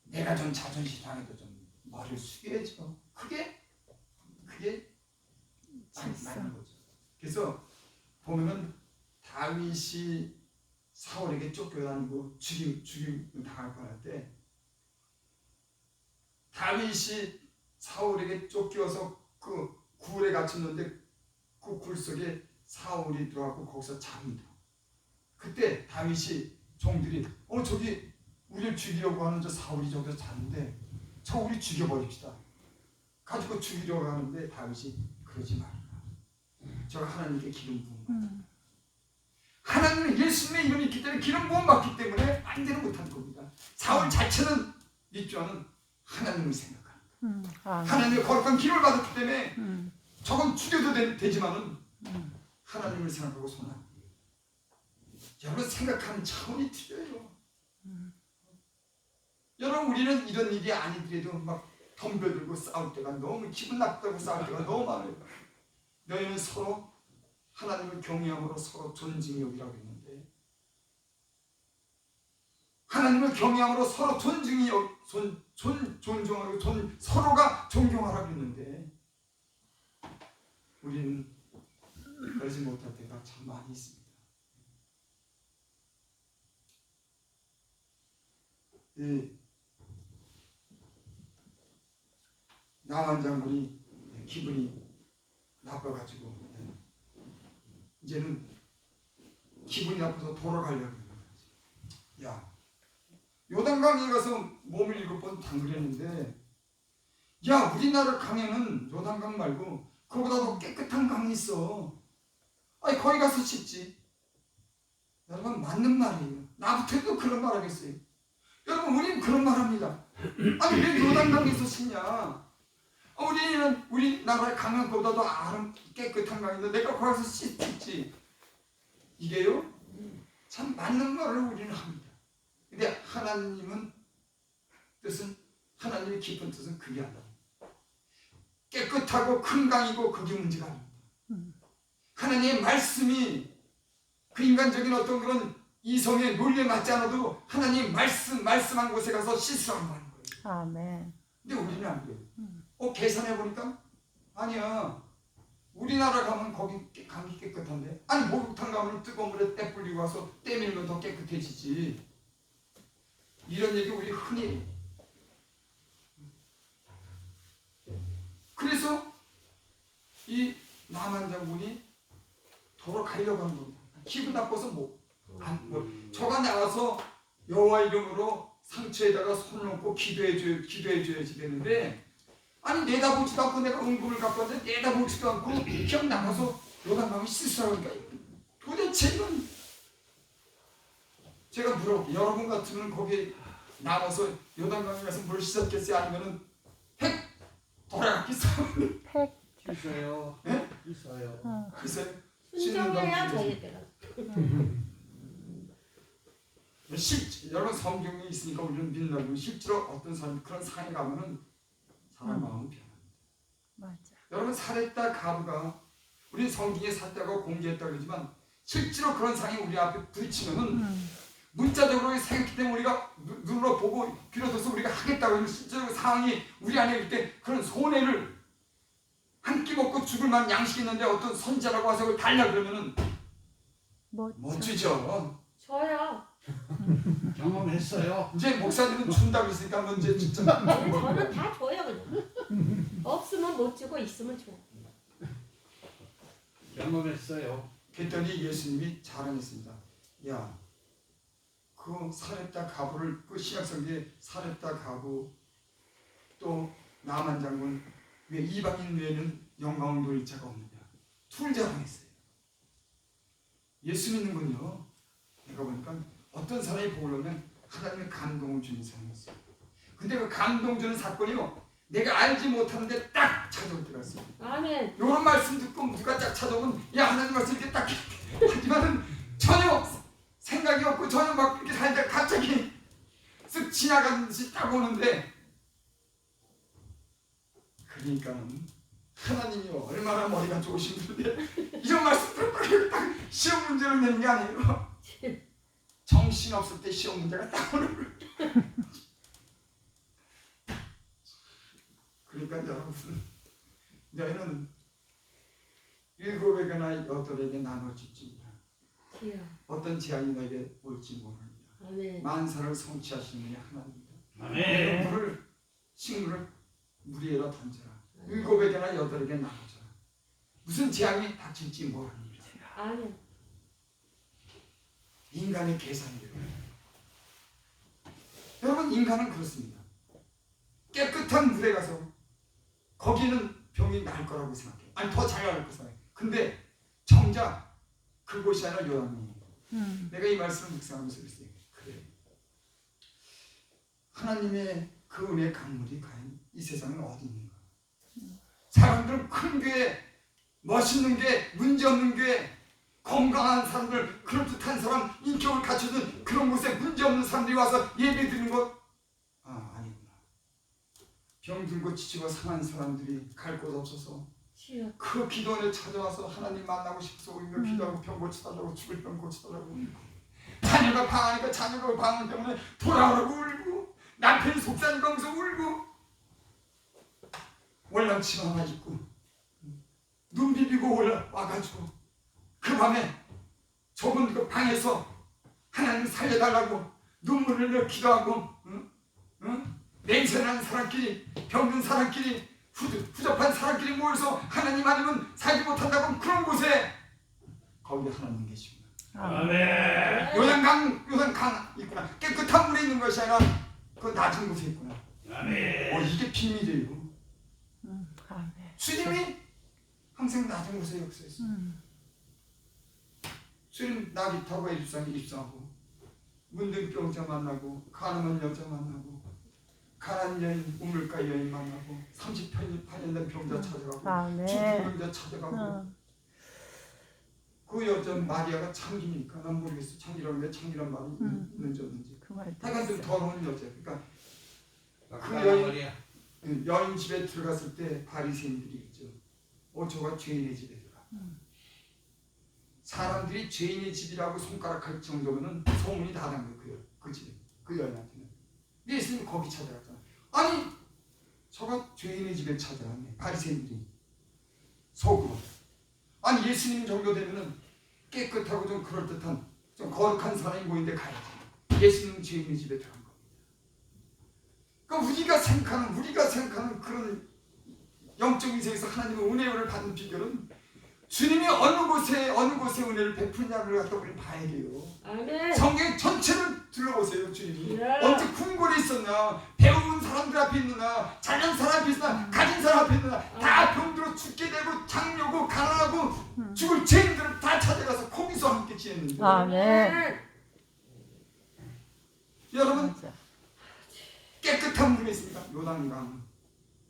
내가 좀 자존심 상해도 좀 머리를 숙여야죠. 그게 맞는 거죠. 그래서 보면은 다윗이 사울에게 쫓겨다니고 죽임 당할 뻔할 때 다윗이 사울에게 쫓겨서 그 굴에 갇혔는데 그 굴 속에 사울이 들어가고 거기서 잡니다. 그때 다윗이 종들이 저기 우리를 죽이려고 하는 저 사울이 저기서 잤는데 저 우리 죽여버립시다. 가지고 죽이려고 하는데 다윗이 그러지 말라. 저 하나님께 기름 부음. 하나님은 예수님의 이름이 있기 때문에 기름 부음 받기 때문에 안 되는 못하는 겁니다. 사울 자체는 믿지않은 하나님을 생각합니다. 하나님의 거룩한 기름을 받았기 때문에 저건 죽여도 되지만은 하나님을 생각하고 손합니다. 여러분 생각하는 차원이 틀려요. 여러분 우리는 이런 일이 아니더라도 막 덤벼들고 싸울 때가 너무 기분 나쁘다고 싸울 때가 너무 많아요. 너희는 서로 하나님을 경외함으로 서로 존중히 여기라고 했는데 하나님을 경외함으로 서로 존중히 존중하고 서로가 존경하라고 했는데 우리는 그러지 못할 때가 참 많이 있습니다. 나만 장군이 기분이 나빠가지고 이제는 기분이 나빠서 돌아가려고 그러지. 야, 요단강에 가서 몸을 7번 담그랬는데 야, 우리나라 강에는 요단강 말고 그보다 더 깨끗한 강이 있어. 거기 가서 씻지. 여러분 맞는 말이에요. 나부터 해도 그런 말 하겠어요. 여러분 우리는 그런 말 합니다. 왜 요단강에서 씻냐? 우리나라의 강강보다도 아름 깨끗한 강인데 내가 거기서 씻지. 이게요 참 맞는 말을 우리는 합니다. 근데 하나님의 깊은 뜻은 그게 아니라 깨끗하고 큰 강이고 그게 문제가 아닙니다. 하나님의 말씀이 그 인간적인 어떤 그런 이성의 논리에 맞지 않아도 하나님 말씀한 곳에 가서 씻으라고 하는 거예요. 아멘. 근데 우리는 안 돼요. 계산해 보니까 아니야. 우리나라 가면 거기 강이 깨끗한데, 아니 목욕탕 가면 뜨거운 물에 때 불리고 와서 때 밀면 더 깨끗해지지. 이런 얘기 우리 흔히 해요. 그래서 이 남한 장군이 도로 가려고 하는 겁니다. 기분 나빠서 저가 나가서 여호와 이름으로 상처에다가 손을 얹고 기도해줘야지 되는데, 아니 내다보지도 않고 내가 은금을 갖고 왔는데 내다보지도 않고 그냥 나가서 요단강을 씻으라고 하니까 도대체 이건, 제가 물어볼게요. 여러분 같으면 거기에 나가서 요단강에 가서 물 씻었겠어요? 아니면은 핵 돌아갔겠어요? 팩. 있어요. 예? 있어요. 글쎄요. 순정해야 저희 때가. 여러분 성경에 있으니까 우리는 믿는다고. 실제로 어떤 사람이 그런 상에 가면은 사람 마음은 변합니다. 맞아. 여러분 사렙다 가부가 우리 성경에 샀다고 공개했다 그러지만 실제로 그런 상이 우리 앞에 부딪히면은 문자적으로 생겼기 때문에 우리가 눌러보고 빌어줘서 우리가 하겠다고 하는 실제로 상황이 우리 안에 있을 때 그런 손해를 한 끼 먹고 죽을 만한 양식이 있는데 어떤 선자라고 와서 그걸 달라 그러면은 멋지죠. 저요. 경험했어요. 이제 목사님은 준다고 했으니까 뭐 이제 진짜 저는 다 줘요 그냥. 없으면 못 주고 있으면 줘. 경험했어요. 그랬더니 예수님이 자랑했습니다. 야, 그 사렙다 가부를 그 신약성경에 사렙다 가부 또 나만 장군 왜 이방인 외에는 영광을 누릴 자가 없느냐. 둘 자랑했어요. 예수 믿는군요. 내가 보니까 어떤 사람이 보려면 하나님의 감동을 주는 사람이었어요. 근데 그 감동 주는 사건이요, 내가 알지 못하는데 딱 찾아올 때가 있어요. 아멘. 이런 말씀 듣고 누가 딱 찾아오면 야 하나님 말씀 이렇게 딱 하지만은 전혀 생각이 없고 전혀 막 이렇게 살다 갑자기 쓱 지나가는 듯이 딱 오는데, 그러니까는 하나님이 얼마나 머리가 좋으신 분인데 이런 말씀 듣고 딱 시험 문제를 내는 게 아니에요. 정신 없을 때 시험 문제가 딱 오는 거예요. 그러니까 여러분, 너희는 7에게나 8에게 나눠질지니라. 어떤 재앙이 너에게 올지 모릅니다. 아멘. 만사를 성취하시는 분이 하나님입니다. 아멘. 물을 식물을 물 위에다 던져라. 7에게나 8에게 나눠줘라. 무슨 재앙이 닥칠지 모릅니다. 아멘. 인간의 계산이에요. 여러분, 인간은 그렇습니다. 깨끗한 물에 가서 거기는 병이 날 거라고 생각해요. 아니 더 잘 나을 거라고 생각해요. 근데 정작 그곳이 아니라 요단강이에요. 내가 이 말씀을 묵상하면서 그랬어요. 그래, 하나님의 그 은혜의 강물이 과연 이 세상은 어디 있는가. 사람들은 큰 교회, 멋있는 교회, 문제없는 교회, 건강한 사람들, 그럴듯한 사람, 인격을 갖춰준 그런 곳에 문제없는 사람들이 와서 예배 드리는 것, 아니구나. 병들고 지치고 상한 사람들이 갈 곳 없어서 그 기도원에 찾아와서 하나님 만나고 싶어서 울며 기도하고 병 고쳐달라고, 죽을 병 고쳐달라고 울고, 자녀가 방하니까 자녀가 방한 때문에 돌아오라고 울고, 남편이 속상하니까 하면서 울고, 월남치마 하나 입고 눈 비비고 와가지고 그 밤에 좁은 그 방에서 하나님 살려달라고 눈물을 흘려 기도하고, 냄새나는 사람끼리, 병든 사람끼리, 후접한 사람끼리 모여서 하나님 아니면 살지 못한다고 그런 곳에 거기 하나님 계십니다. 아멘. 요단강 있구나. 깨끗한 물에 있는 것이 아니라 그 낮은 곳에 있구나. 아멘. 이게 비밀이에요. 아멘. 주님이 항상 낮은 곳에 역사했어요. 주님 나귀 타고 에집산에 입성하고, 문둥병자 만나고, 가늠한 여자 만나고, 가난 여인, 우물가 여인 만나고 38년 된 병자 찾아가고 아멘. 죽은 병자 찾아가고 응. 그 여자 마리아가 창기니까 난 모르겠어. 창기라는 게 창기란 말이 있는지 없는지. 그 말도 하여간 좀 있어. 더러운 여자. 그러니까 그 머리야. 여인 집에 들어갔을 때 바리새인들이 있죠. 저가 죄인의 집에 들어가. 사람들이 죄인의 집이라고 손가락할 정도면은 소문이 다 난 거예요. 그 집에, 그 여인한테는. 근데 예수님 거기 찾아갔잖아. 아니, 저가 죄인의 집에 찾아갔네. 바리새인들이 속으로. 아니, 예수님 정도 되면은 깨끗하고 좀 그럴듯한, 좀 거룩한 사람이 모인데 가야지. 예수님 죄인의 집에 들어간 겁니다. 그러니까 우리가 생각하는 그런 영적인 세계에서 하나님의 은혜를 받는 비결은 주님이 어느 곳에 은혜를 베푸냐를 갖다 우리 봐야 돼요. 아멘. 성경 전체를 둘러보세요. 주님이 예. 언제 궁궐에 있었나, 배운 사람들 앞에 있느냐, 잘난 사람 앞에 있느냐, 가진 사람 앞에 있느냐, 다 병들어 죽게 되고 장려고 가난하고 죽을 죄인들을 다 찾아가서 거기서 함께 지냈는데 아멘. 여러분 맞아. 깨끗한 물이 있습니다. 요단강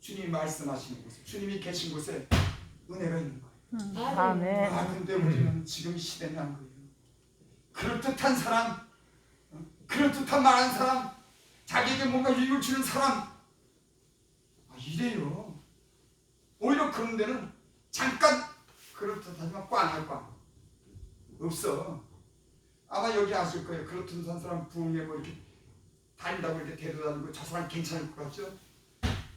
주님이 말씀하시는 곳에, 주님이 계신 곳에 은혜가 있는 거예요. 아멘. 근데 우리는 지금 시대는 안 거예요. 그럴듯한 사람, 그럴듯한 말하는 사람, 자기에게 뭔가 유익을 주는 사람, 이래요. 오히려 그런 데는 잠깐 그럴듯하지만 꽝이야, 꽝. 없어. 아마 여기 아실 거예요. 그럴듯한 사람 부흥에 뭐 이렇게 다닌다고 이렇게 데려다니고 저 사람 괜찮을 것 같죠?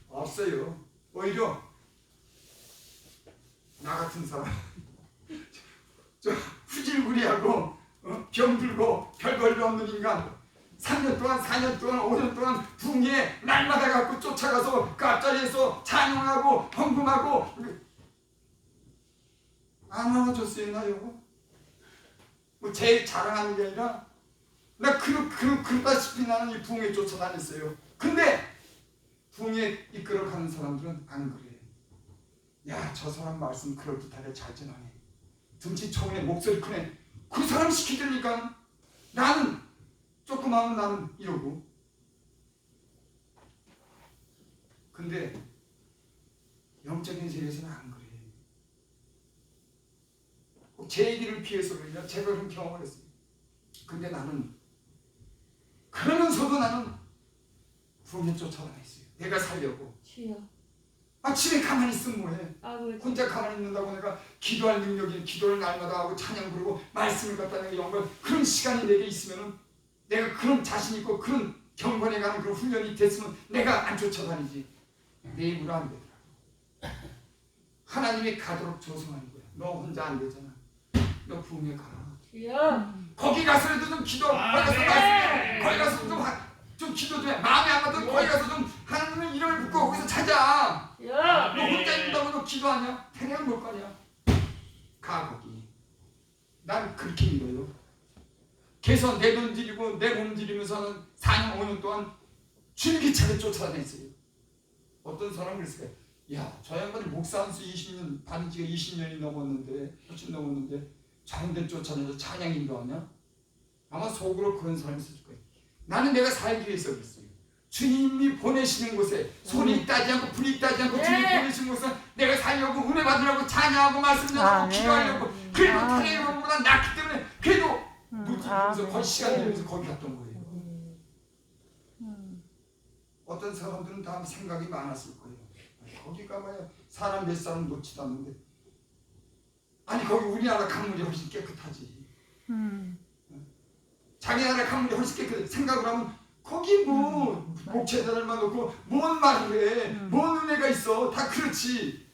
없어요. 오히려 나 같은 사람 좀 후질구리하고 병들고 별볼일 없는 인간 3년 동안 4년 동안 5년 동안 붕에 날마다 갖고 쫓아가서 그 앞자리에서 찬양하고 헌금하고 안 안아줬어요. 나요 뭐 제일 자랑하는 게 아니라 나 그러다시피 나는 이 붕에 쫓아다녔어요. 근데 붕에 이끌어가는 사람들은 안 그래. 야, 저 사람 말씀 그럴듯하게 잘 전하네. 등치 좋네, 목소리 크네. 그 사람 시키려니까 나는 조그마한 나는 이러고. 근데 영적인 세계에서는 안 그래. 꼭 제 얘기를 피해서 그러냐? 제가 그런 경험을 했어요. 근데 나는 그러면서도 나는 부흥에 쫓아다녔어요. 내가 살려고. 주여. 집에 가만히 있으면 뭐해? 아버지. 혼자 가만히 있는다고 내가 기도할 능력이 기도를 날마다 하고 찬양 부르고 말씀을 갖다 내가 연구할 그런 시간이 내게 있으면은 내가 그런 자신 있고 그런 경건에 가는 그런 훈련이 됐으면 내가 안 쫓아다니지. 내 입으로 안 되더라. 하나님이 가도록 조성하는 거야. 너 혼자 안 되잖아. 너 부흥에 가. 주여. 거기 가서라도 좀 기도. 거기 가서 말씀. 거기 가서 좀 기도 좀 해. 마음에 안 맞으면 거기 가서 좀 하나님의 이름을 붙고 거기서 찾아. 주여. 너 혼자 있는다고 너 기도하냐? 태양 못 가냐? 가 거기. 난 그렇게 믿어요. 그래서 내 돈 들이고 내 몸 들이면서는 4년 5년 동안 줄기차게 쫓아다녔어요. 어떤 사람은 그랬을 거야. 야, 저 양반이 목사 한수 20년 받은 지가 20년이 넘었는데 훨씬 넘었는데 장대 쫓아내서 찬양 인도하냐? 아마 속으로 그런 사람이 있을 거예요. 나는 내가 살기 위해서 그랬어요. 주님이 보내시는 곳에 손이 있다지 않고 불이 있다지 않고 주님이 보내시는 곳에 내가 살려고 은혜 받으려고 찬양하고 말씀 전하고 기도하려고 그리고 탄핵을 보다 낫기 때문에 그래도 무지면서 거의 시간 내면서 거기 갔던 거예요. 어떤 사람들은 다 생각이 많았을 거예요. 거기 가봐야 사람 몇 사람 놓지도 않는데 아니 거기 우리나라 강물이 훨씬 깨끗하지. 자기 나라 강물이 훨씬 깨끗해. 생각을 하면 거기 뭐 목회자들만 놓고 뭔 말을 해. 뭔 은혜가 있어. 다 그렇지.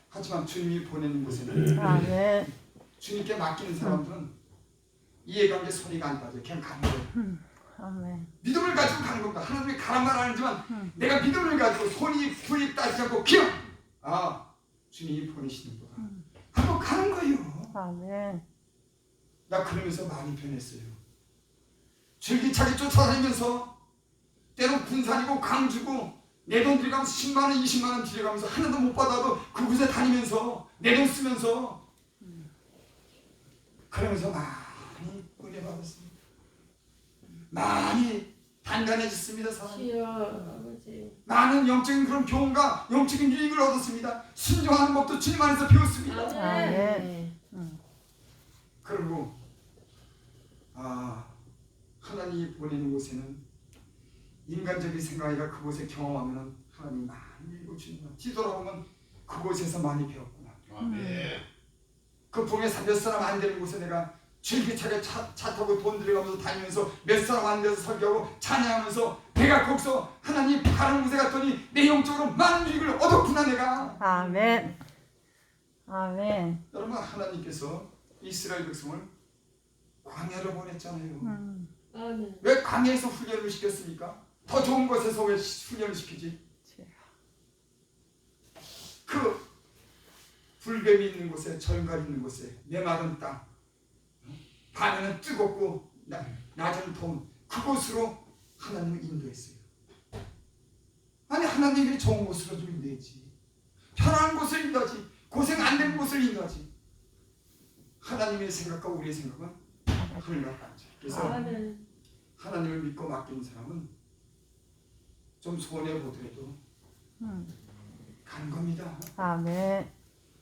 하지만 주님이 보내는 곳에는 아멘. 주님께 맡기는 사람들은 이해관계 소리가 안 빠져. 그냥 가는 거예요. 아멘. 믿음을 가지고 가는 겁니다. 하나님이 가란 말 아니지만 내가 믿음을 가지고 손이 불이 따지지 않고 그냥 주님이 보내시는구나 하고 가는 거예요. 아멘. 나 그러면서 많이 변했어요. 줄기차게 쫓아다니면서 때론 군산이고 광주고 내 돈 들여가면서 10만원 20만원 들여가면서 하나도 못 받아도 그곳에 다니면서 내 돈 쓰면서 그러면서 많이 은혜 받았습니다. 많이 단단해졌습니다. 사람이. 주여 아버지. 많은 영적인 그런 교훈과 영적인 유익을 얻었습니다. 순종하는 법도 주님 안에서 배웠습니다. 아멘. 그리고 하나님이 보내는 곳에는 인간적인 생각이라 그곳에 경험하면 하나님 많이 읽어주는구나. 뒤돌아보면 그곳에서 많이 배웠구나. 아멘. 그 봉에 몇 사람 안 되는 곳에 내가 줄기차게 차 타고 돈 들여가면서 다니면서 몇 사람 안 돼서 설교하고 찬양하면서 내가 거기서 하나님 바른 곳에 갔더니 내 영적으로 많은 유익을 얻었구나 내가. 아멘. 아멘. 여러분 하나님께서 이스라엘 백성을 광야로 보냈잖아요. 아멘. 왜 광야에서 훈련을 시켰습니까? 더 좋은 곳에서 왜 훈련을 시키지? 그 불뱀이 있는 곳에 절갈 있는 곳에 메마른 땅 밤에는 뜨겁고 낮에는 더운 그곳으로 하나님을 인도했어요. 아니 하나님이 좋은 곳으로 좀 인도했지. 편안한 곳을 인도하지. 고생 안 된 곳을 인도하지. 하나님의 생각과 우리의 생각은 흘러가죠. 그래서 아멘. 하나님을 믿고 맡기는 사람은 좀 손해 보더라도 간 겁니다. 아멘.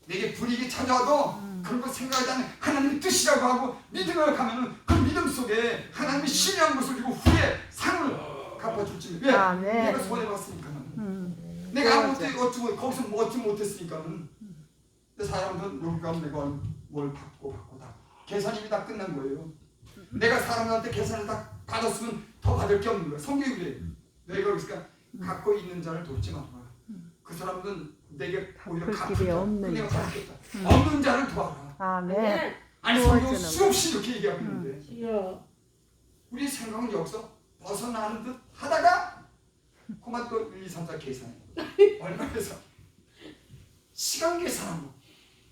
내게 불이익이 찾아와도 그런 거 생각하지 않는 하나님의 뜻이라고 하고 믿음을 가면은 그 믿음 속에 하나님이 신뢰한 것을 주고 후에 상을 갚아줄지. 왜? 아멘. 내가 손해 봤으니까는. 내가 아무것도 거기서 뭐 얻지 못했으니까는. 근데 사람들은 여기 가면 내가 뭘 받고 다 계산이 다 끝난 거예요. 내가 사람들한테 계산을 다 받았으면 더 받을 게 없는 거야. 성경이 그래. 너희가 그러니까 갖고 있는 자를 돕지 마라. 그 사람들은 내게 오히려 갚을 길이 없는 내가 자. 받겠다. 없는 자를 도와라. 아멘. 아니 성경 수없이 이렇게 얘기하고 있는데 주여. 우리 생각은 여기서 벗어나는 듯 하다가 그만 또 1, 2, 3, 4 계산해. 얼마 계산? 시간 계산하고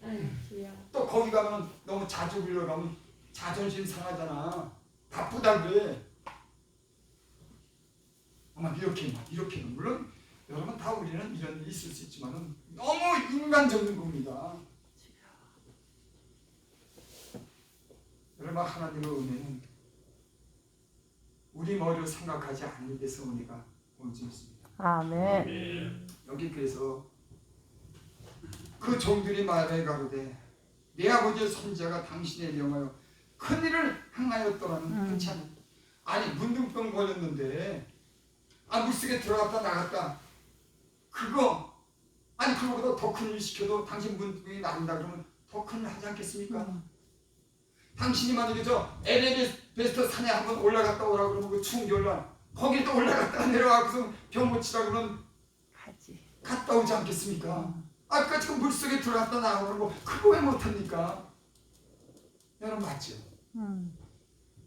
아유 주여. 또 거기 가면 너무 자주 불러가면 자존심 상하잖아. 바쁘다 그래. 아마 이렇게 물론 여러분 다 우리는 이런 일이 있을 수 있지만은 너무 인간적인 겁니다. 여러분 하나님의 은혜는 우리 머리로 생각하지 않는 데서 은혜가 올 수 있습니다. 아멘. 여기 그래서 그 종들이 말해 가로되 내 아버지의 선지자가 당신의 명하여 큰 일을 행하였더라는 그렇지 않아요? 아니 문둥병 걸렸는데 물속에 들어갔다 나갔다 그거 아니 그거보다 더 큰 일 시켜도 당신 문둥이 나온다 그러면 더 큰 일 하지 않겠습니까? 당신이 만약에 저 에베레스트 산에 한번 올라갔다 오라 그러면 그 추운 겨울날 거기 또 올라갔다가 내려가고서 병 고치라 그러면 가지. 갔다 오지 않겠습니까? 아까 지금 물속에 들어갔다 나오는 거 그거 왜 못합니까? 여러분 맞죠?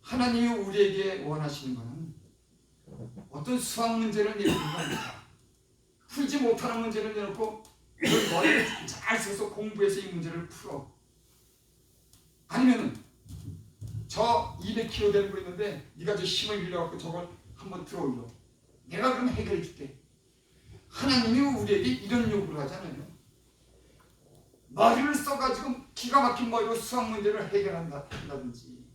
하나님이 우리에게 원하시는 것은 어떤 수학 문제를 내는 거 아닙니다. 풀지 못하는 문제를 내놓고 그 머리를 잘 써서 공부해서 이 문제를 풀어. 아니면은 저 200kg 되는 거 있는데 네가 저 힘을 빌려갖고 저걸 한번 들어올려. 내가 그럼 해결해 줄게. 하나님이 우리에게 이런 요구를 하잖아요. 머리를 써가지고 기가 막힌 머리로 수학 문제를 해결한다든지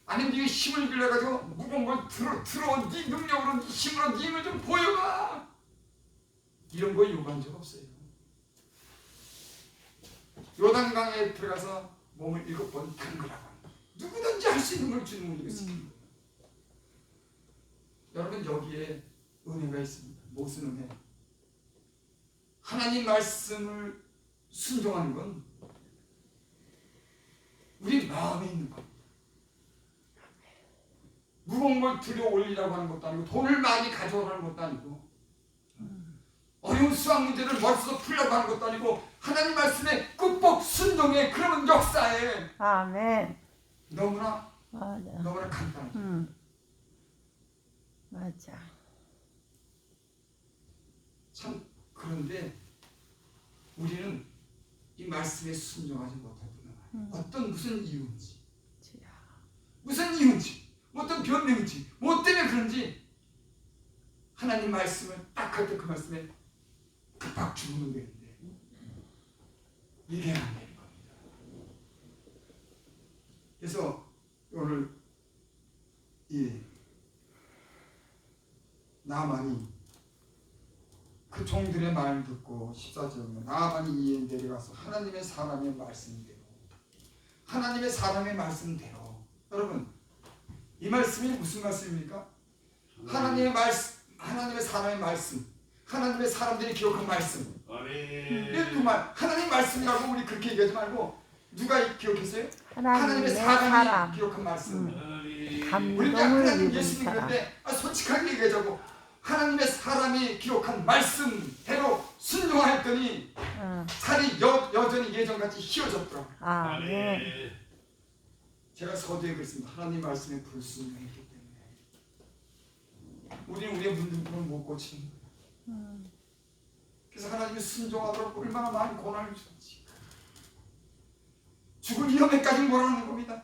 아니면 네가 힘을 빌려가지고 무거운 걸 들어 네 능력으로 네 힘으로 네 힘을 좀 보여봐. 이런 거 요구한 적 없어요. 요단강에 들어가서 몸을 7번 담그라고 누구든지 할 수 있는 걸 주는 우리가 시키는 거예요. 여러분 여기에 은혜가 있습니다. 무슨 은혜? 하나님 말씀을 순종하는 건 우리 마음에 있는 겁니다. 무거운 걸 들여 올리라고 하는 것도 아니고 돈을 많이 가져오라는 것도 아니고 어려운 수학 문제를 머릿속에 풀려고 하는 것도 아니고 하나님 말씀에 꾹꾹 순종해. 그러면 역사에 아멘. 너무나 맞아. 간단하죠. 맞아. 참 그런데 우리는 이 말씀에 순종하지 못할 뿐만 아니라 어떤 무슨 이유인지 어떤 변명인지 뭐 때문에 그런지 하나님 말씀을 딱 할 때 그 말씀에 급박 죽는 되는데 이게 안 되는 겁니다. 그래서 오늘 이 나만이 그 종들의 말 듣고 14절에 나만이 이에 내려가서 하나님의 사람의 말씀대로 하나님의 사람의 말씀대로 여러분 이 말씀이 무슨 말씀입니까? 하나님의 말씀 하나님의 사람의 말씀 하나님의 사람들이 기록한 말씀 이게 그 말 하나님 말씀이라고 우리 그렇게 얘기하지 말고 누가 기록했어요? 하나님의 사람이 기록한 말씀 우리가 감동을 하나님 입은 예수님 사람. 그런데 솔직하게 얘기하자고 하나님의 사람이 기록한 말씀대로 순종하였더니 살이 여전히 예전같이 희어졌더라. 아멘. 제가 서두에 그랬습니다. 하나님 말씀에 불순종했기 때문에 우리는 우리의 문둥병을 못 고치는 거예요. 그래서 하나님이 순종하도록 얼마나 많은 고난을 주셨지. 죽을 위험에까지 몰아넣는 겁니다.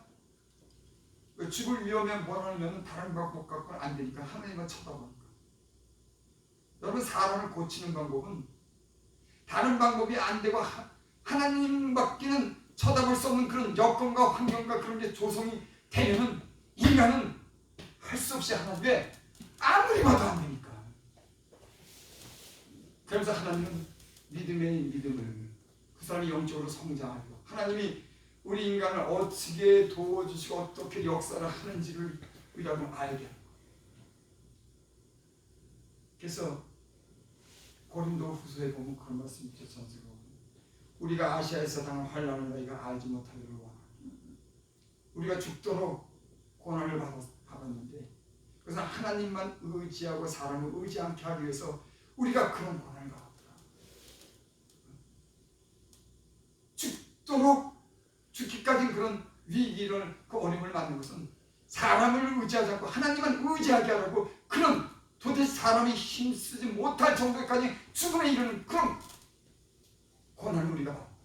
죽을 위험에 몰아넣으면 다른 방법 갖고는 안 되니까 하나님만 쳐다보니까. 여러분 사람을 고치는 방법은 다른 방법이 안 되고 하나님밖에는 쳐다볼 수 없는 그런 여건과 환경과 그런 게 조성이 되면은 인간은 할 수 없이 하나님께 아무리 봐도 안 되니까. 그래서 하나님은 믿음의 믿음을 그 사람이 영적으로 성장하고 하나님이 우리 인간을 어떻게 도와주시고 어떻게 역사를 하는지를 우리가 알게 합니다. 그래서 고린도 후서에 보면 그런 말씀이 있죠. 전서가 우리가 아시아에서 당한 환난을 너희가 알지 못하기를 원하노니 우리가 죽도록 고난을 받았는데 그래서 하나님만 의지하고 사람을 의지 않게 하기 위해서 우리가 그런 고난을 받았다. 죽도록 죽기까지 그런 위기를 그 어려움을 맞는 것은 사람을 의지하지 않고 하나님만 의지하게 하라고 그런 도대체 사람이 힘쓰지 못할 정도까지 죽음에 이르는 그런 고난을 우리가 받았다.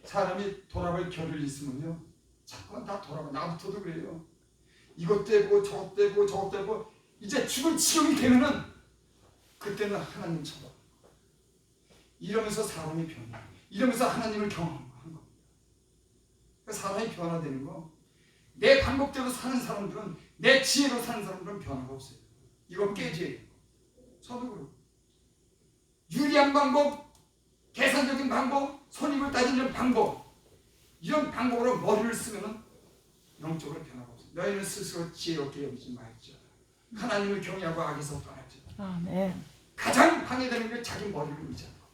사람이 돌아볼 겨를 있으면요 자꾸만 다 돌아가. 나부터도 그래요. 이것 되고 저것 되고 저것 되고 이제 죽을 지경이 되면은 그때는 하나님 쳐다. 이러면서 사람이 변해. 이러면서 하나님을 경험한 겁니다. 사람이 변화되는 거. 내 방법대로 사는 사람들은 내 지혜로 사는 사람들은 변화가 없어요. 이거 깨져야 돼요. 저도 그렇고. 유리한 방법, 계산적인 방법, 손익을 따지는 방법 이런 방법으로 머리를 쓰면은 영적으로 변화가 없어요. 너희는 스스로 지혜롭게 여기지 말지어다. 하나님을 경외하고 악에서 떠날지어다. 아멘. 가장 방해되는 게 자기 머리를 의지하는 거.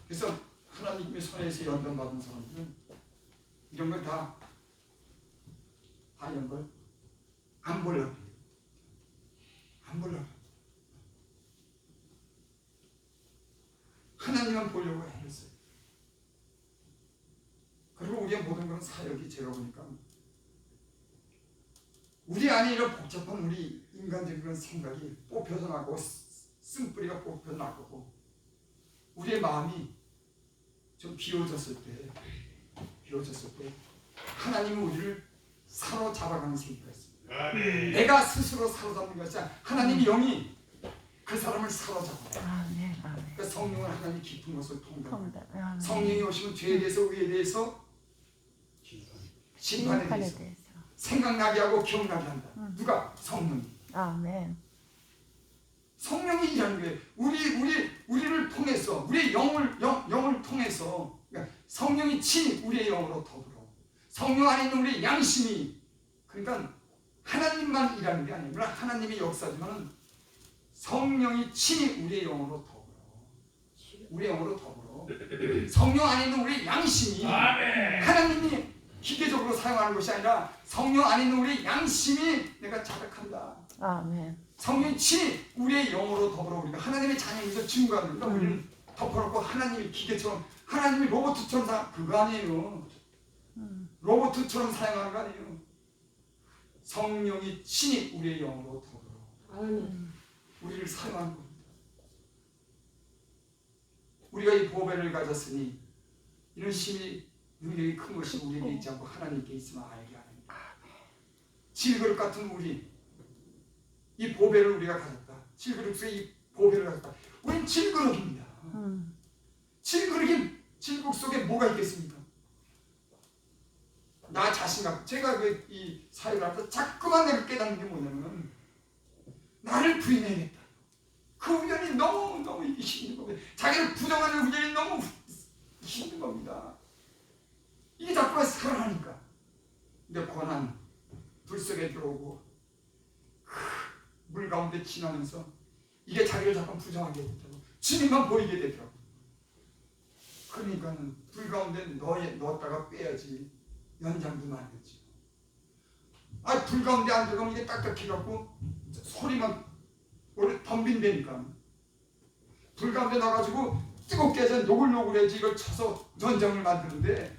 그래서 하나님의 손에서 연단받은 사람들은 이런 걸 다 이런 걸 안 보려고 해요. 안 보려고 해요. 하나님만 보려고 했어요. 그리고 우리의 모든 그런 사역이 제가 보니까 우리 안에 이런 복잡한 우리 인간적인 그런 생각이 뽑혀서 나고 쓴뿌리가 뽑혀서 나고 우리의 마음이 좀 비워졌을 때 하나님은 우리를 사로잡아가는 생기가 있습니다. 내가 스스로 사로잡는 것이 아니라 하나님이 영이 그 사람을 사로잡아요. 아멘. 아멘. 그러니까 성령은 하나님 깊은 것을 통달합니다. 통달. 아멘. 성령이 오시면 죄에 대해서 의에 대해서 심판에 대해서 생각나게 하고 기억나게 한다. 누가? 성령이. 아멘. 성령이 일하는 거예요. 우리를 통해서 우리의 영을 통해서 그러니까 성령이 친히 우리의 영으로 더불어 성령 안에 있는 우리의 양심이 그러니까 하나님만 일하는 게 아니라 하나님의 역사지만은 성령이 친히 우리의 영으로 더불어 성령 안에 있는 우리의 양심이 하나님이 기계적으로 사용하는 것이 아니라 성령 안에 있는 우리의 양심이 내가 자백한다. 아멘. 성령이 친히 우리의 영으로 더불어 우리가 하나님의 자녀에서 증거하는 거 우리는 덮어놓고 하나님이 기계처럼 하나님이 로봇처럼 그거 아니에요. 로봇처럼 사용하는 거 아니에요. 성령이 친히 우리의 영으로 더불어 우리를 사용하는 겁니다. 우리가 이 보배를 가졌으니 이런 힘이 능력이 큰 것이 우리에게 있지 않고 하나님께 있으면 알게 하는 거예요. 질그릇 같은 우리 이 보배를 우리가 가졌다. 질그릇 속에 이 보배를 가졌다. 우린 질그릇입니다. 질그릇 속에 뭐가 있겠습니까? 나 자신감, 제가 이 사회를 하면서 자꾸만 내가 깨닫는 게 뭐냐면 나를 부인해야겠다. 그 훈련이 너무 이게 힘든 겁니다. 자기를 부정하는 훈련이 너무 힘든 겁니다. 이게 자꾸만 살아나니까. 근데 고난, 불 속에 들어오고 물 가운데 지나면서 이게 자기를 자꾸 부정하게 되더라고. 주님만 보이게 되더라고. 그러니까는 불 가운데 넣었다가 빼야지 연장도 안 되지. 아, 불 가운데 안 들어가면 이게 딱딱해갖고 소리만 오래 덤빈다니까. 불 가운데 넣어가지고 뜨겁게 해서 노글노글해지 이걸 쳐서 연장을 만드는데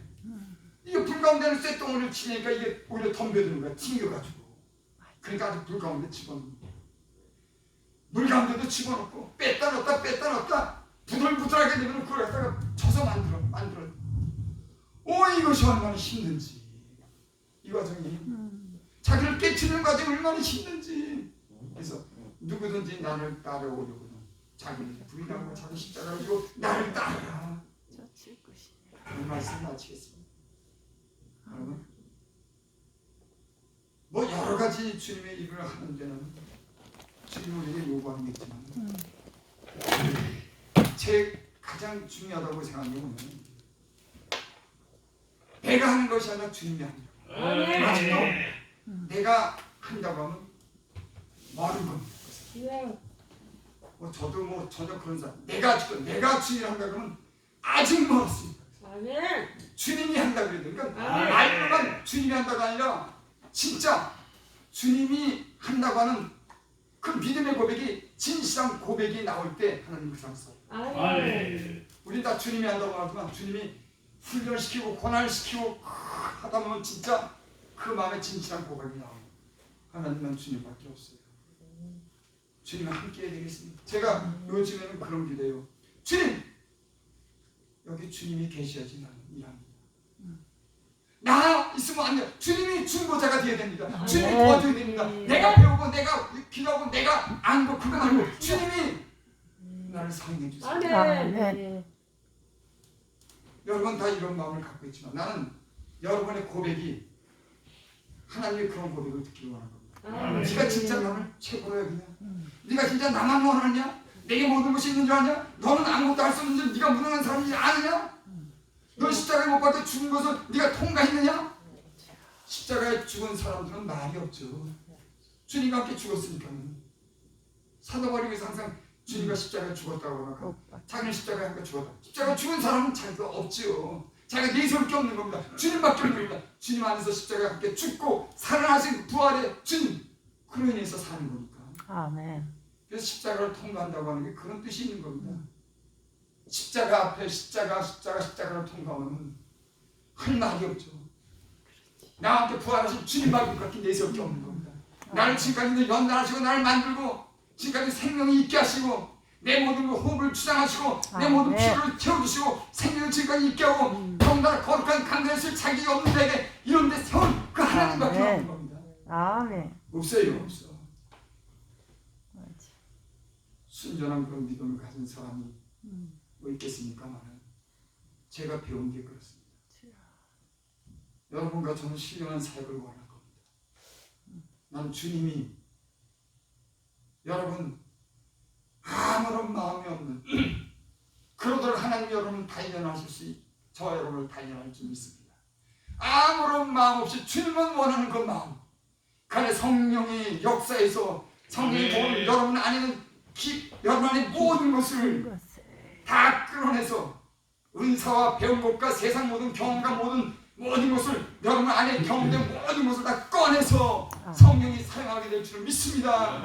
이게 불 가운데는 쇳덩어리를 치니까 이게 오히려 덤벼드는 거야. 튕겨가지고. 그러니까 아주 불 가운데 집어넣는 거야. 물 가운데도 집어넣고 뺐다 넣었다 부들부들하게 되면 그걸 갖다가 쳐서 만들어. 이것이 얼마나 힘든지. 이 과정이 자기를 깨트리는 과정이 얼마나 힘든지. 그래서 누구든지 나를 따라오려거든 자기를 부인하고 자기 십자가를 지고 나를 따라. 이 말씀 마치겠습니다. 여러분, 뭐 여러 가지 주님의 일을 하는 데는 주님 우리에게 요구하는 게 있지만 제 가장 중요하다고 생각하는 게 뭐냐면 내가 하는 것이 아니라 주님이 하는 거예요. 아직도 내가 한다고 하면 멀은 겁니다. 저도 뭐 전혀 그런 사람, 내가 주님이 한다 그러면 아직 멀었습니다. 주님이 한다 그래요. 그러니까 말로만 주님이 한다가 아니라 진짜 주님이 한다고 하는 그 믿음의 고백이 진실한 고백이 나올 때 하나님 그 사람 써요. 우리 다 주님이 한다고 하지만 주님이 훈련시키고 고난시키고 하다 보면 진짜 그 마음에 진실한 고백이 나와요. 하나님만 주님밖에 없어요. 주님과 함께 해야 되겠습니다. 제가 요즘에는 그런 기도해요. 주님! 여기 주님이 계셔야지 나는 일합니다. 나 있으면 안 돼요. 주님이 중보자가 되어야 됩니다. 주님이 도와줘야 됩니다. 내가 배우고 내가 기도하고 내가 안고 그건 아니고 주님이 나를 사용해 주세요. 아멘. 여러분 다 이런 마음을 갖고 있지만 나는 여러분의 고백이 하나님의 그런 고백을 듣기를 원하는 겁니다. 네가 진짜 나를 최고로 여기냐? 네가 진짜 나만 원하냐? 내게 모든 것이 있는 줄 아냐? 너는 아무것도 할 수 없는 줄 네가 무능한 사람이지 아느냐? 너 십자가에 못 박혀 죽은 것을 네가 통과했느냐? 십자가에 죽은 사람들은 말이 없죠. 주님과 함께 죽었으니까요. 사도 바울이 항상 주님과 십자가에 죽었다고 하고 자기는 십자가에 함께 죽었다. 십자가에 죽은 사람은 자기가 없지요. 자기가 내세울 게 없는 겁니다. 주님밖에 없는 겁니다. 주님 안에서 십자가에 함께 죽고 살아나신 부활의 주님, 그로 인해서 사는 거니까. 아멘. 그래서 십자가를 통과한다고 하는 게 그런 뜻이 있는 겁니다. 십자가 앞에 십자가를 통과하면 할 말이 없죠. 나한테 부활하신 주님밖에 그렇게 내세울 게 없는 겁니다. 나를 지금까지 연단하시고 나를 만들고 지금까지 생명이 있게 하시고 내 모든 호흡을 주장하시고 내 모든 피를 채워주시고 생명을 지금까지 있게 하고 더군다나 거룩한 강단에서 자기 없는 자에게 이런 데 세운 그 하나님밖에 없는 겁니다. 아멘. 없어요. 없어. 순전한 그런 믿음을 가진 사람이 뭐 있겠습니까만 제가 배운 게 그렇습니다. 여러분과 저는 신령한 사역을 원할 겁니다. 난 주님이 여러분 아무런 마음이 없는 그러도록 하나님 여러분을 단련하실 수 저 여러분을 단련할 줄 믿습니다. 아무런 마음 없이 주님만 원하는 그 마음 그 안에 성령이 역사해서 성령이 도는 여러분 안에는 여러분 안에 모든 것을 다 끌어내서 은사와 배운 것과 세상 모든 경험과 모든 것을 여러분 안에 경험된 모든 것을 다 꺼내서 성령이 사용하게 될 줄 믿습니다.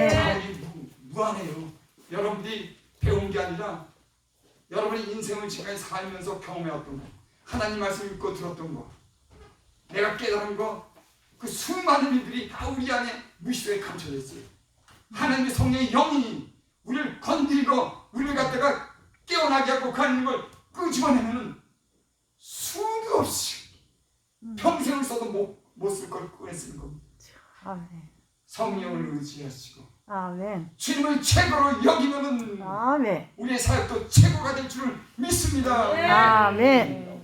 자원이 무한해요. 여러분들이 배운 게 아니라 여러분의 인생을 지금까지 살면서 경험해왔던 거, 하나님 말씀 읽고 들었던 거, 내가 깨달은 거, 그 수많은 일들이 다 우리 안에 무의식에 감춰져 있어요. 하나님의 성령의 영이 우리를 건드리고 우리를 갖다가 깨어나게 하고 그 안에 있는 걸 끄집어내면 수도 없이 평생을 써도 못 쓸 걸 꺼내쓰는 겁니다. 아멘. 성령을 의지하시고 아멘. 주님을 최고로 여기면은 아멘. 우리의 사역도 최고가 될 줄을 믿습니다. 아멘.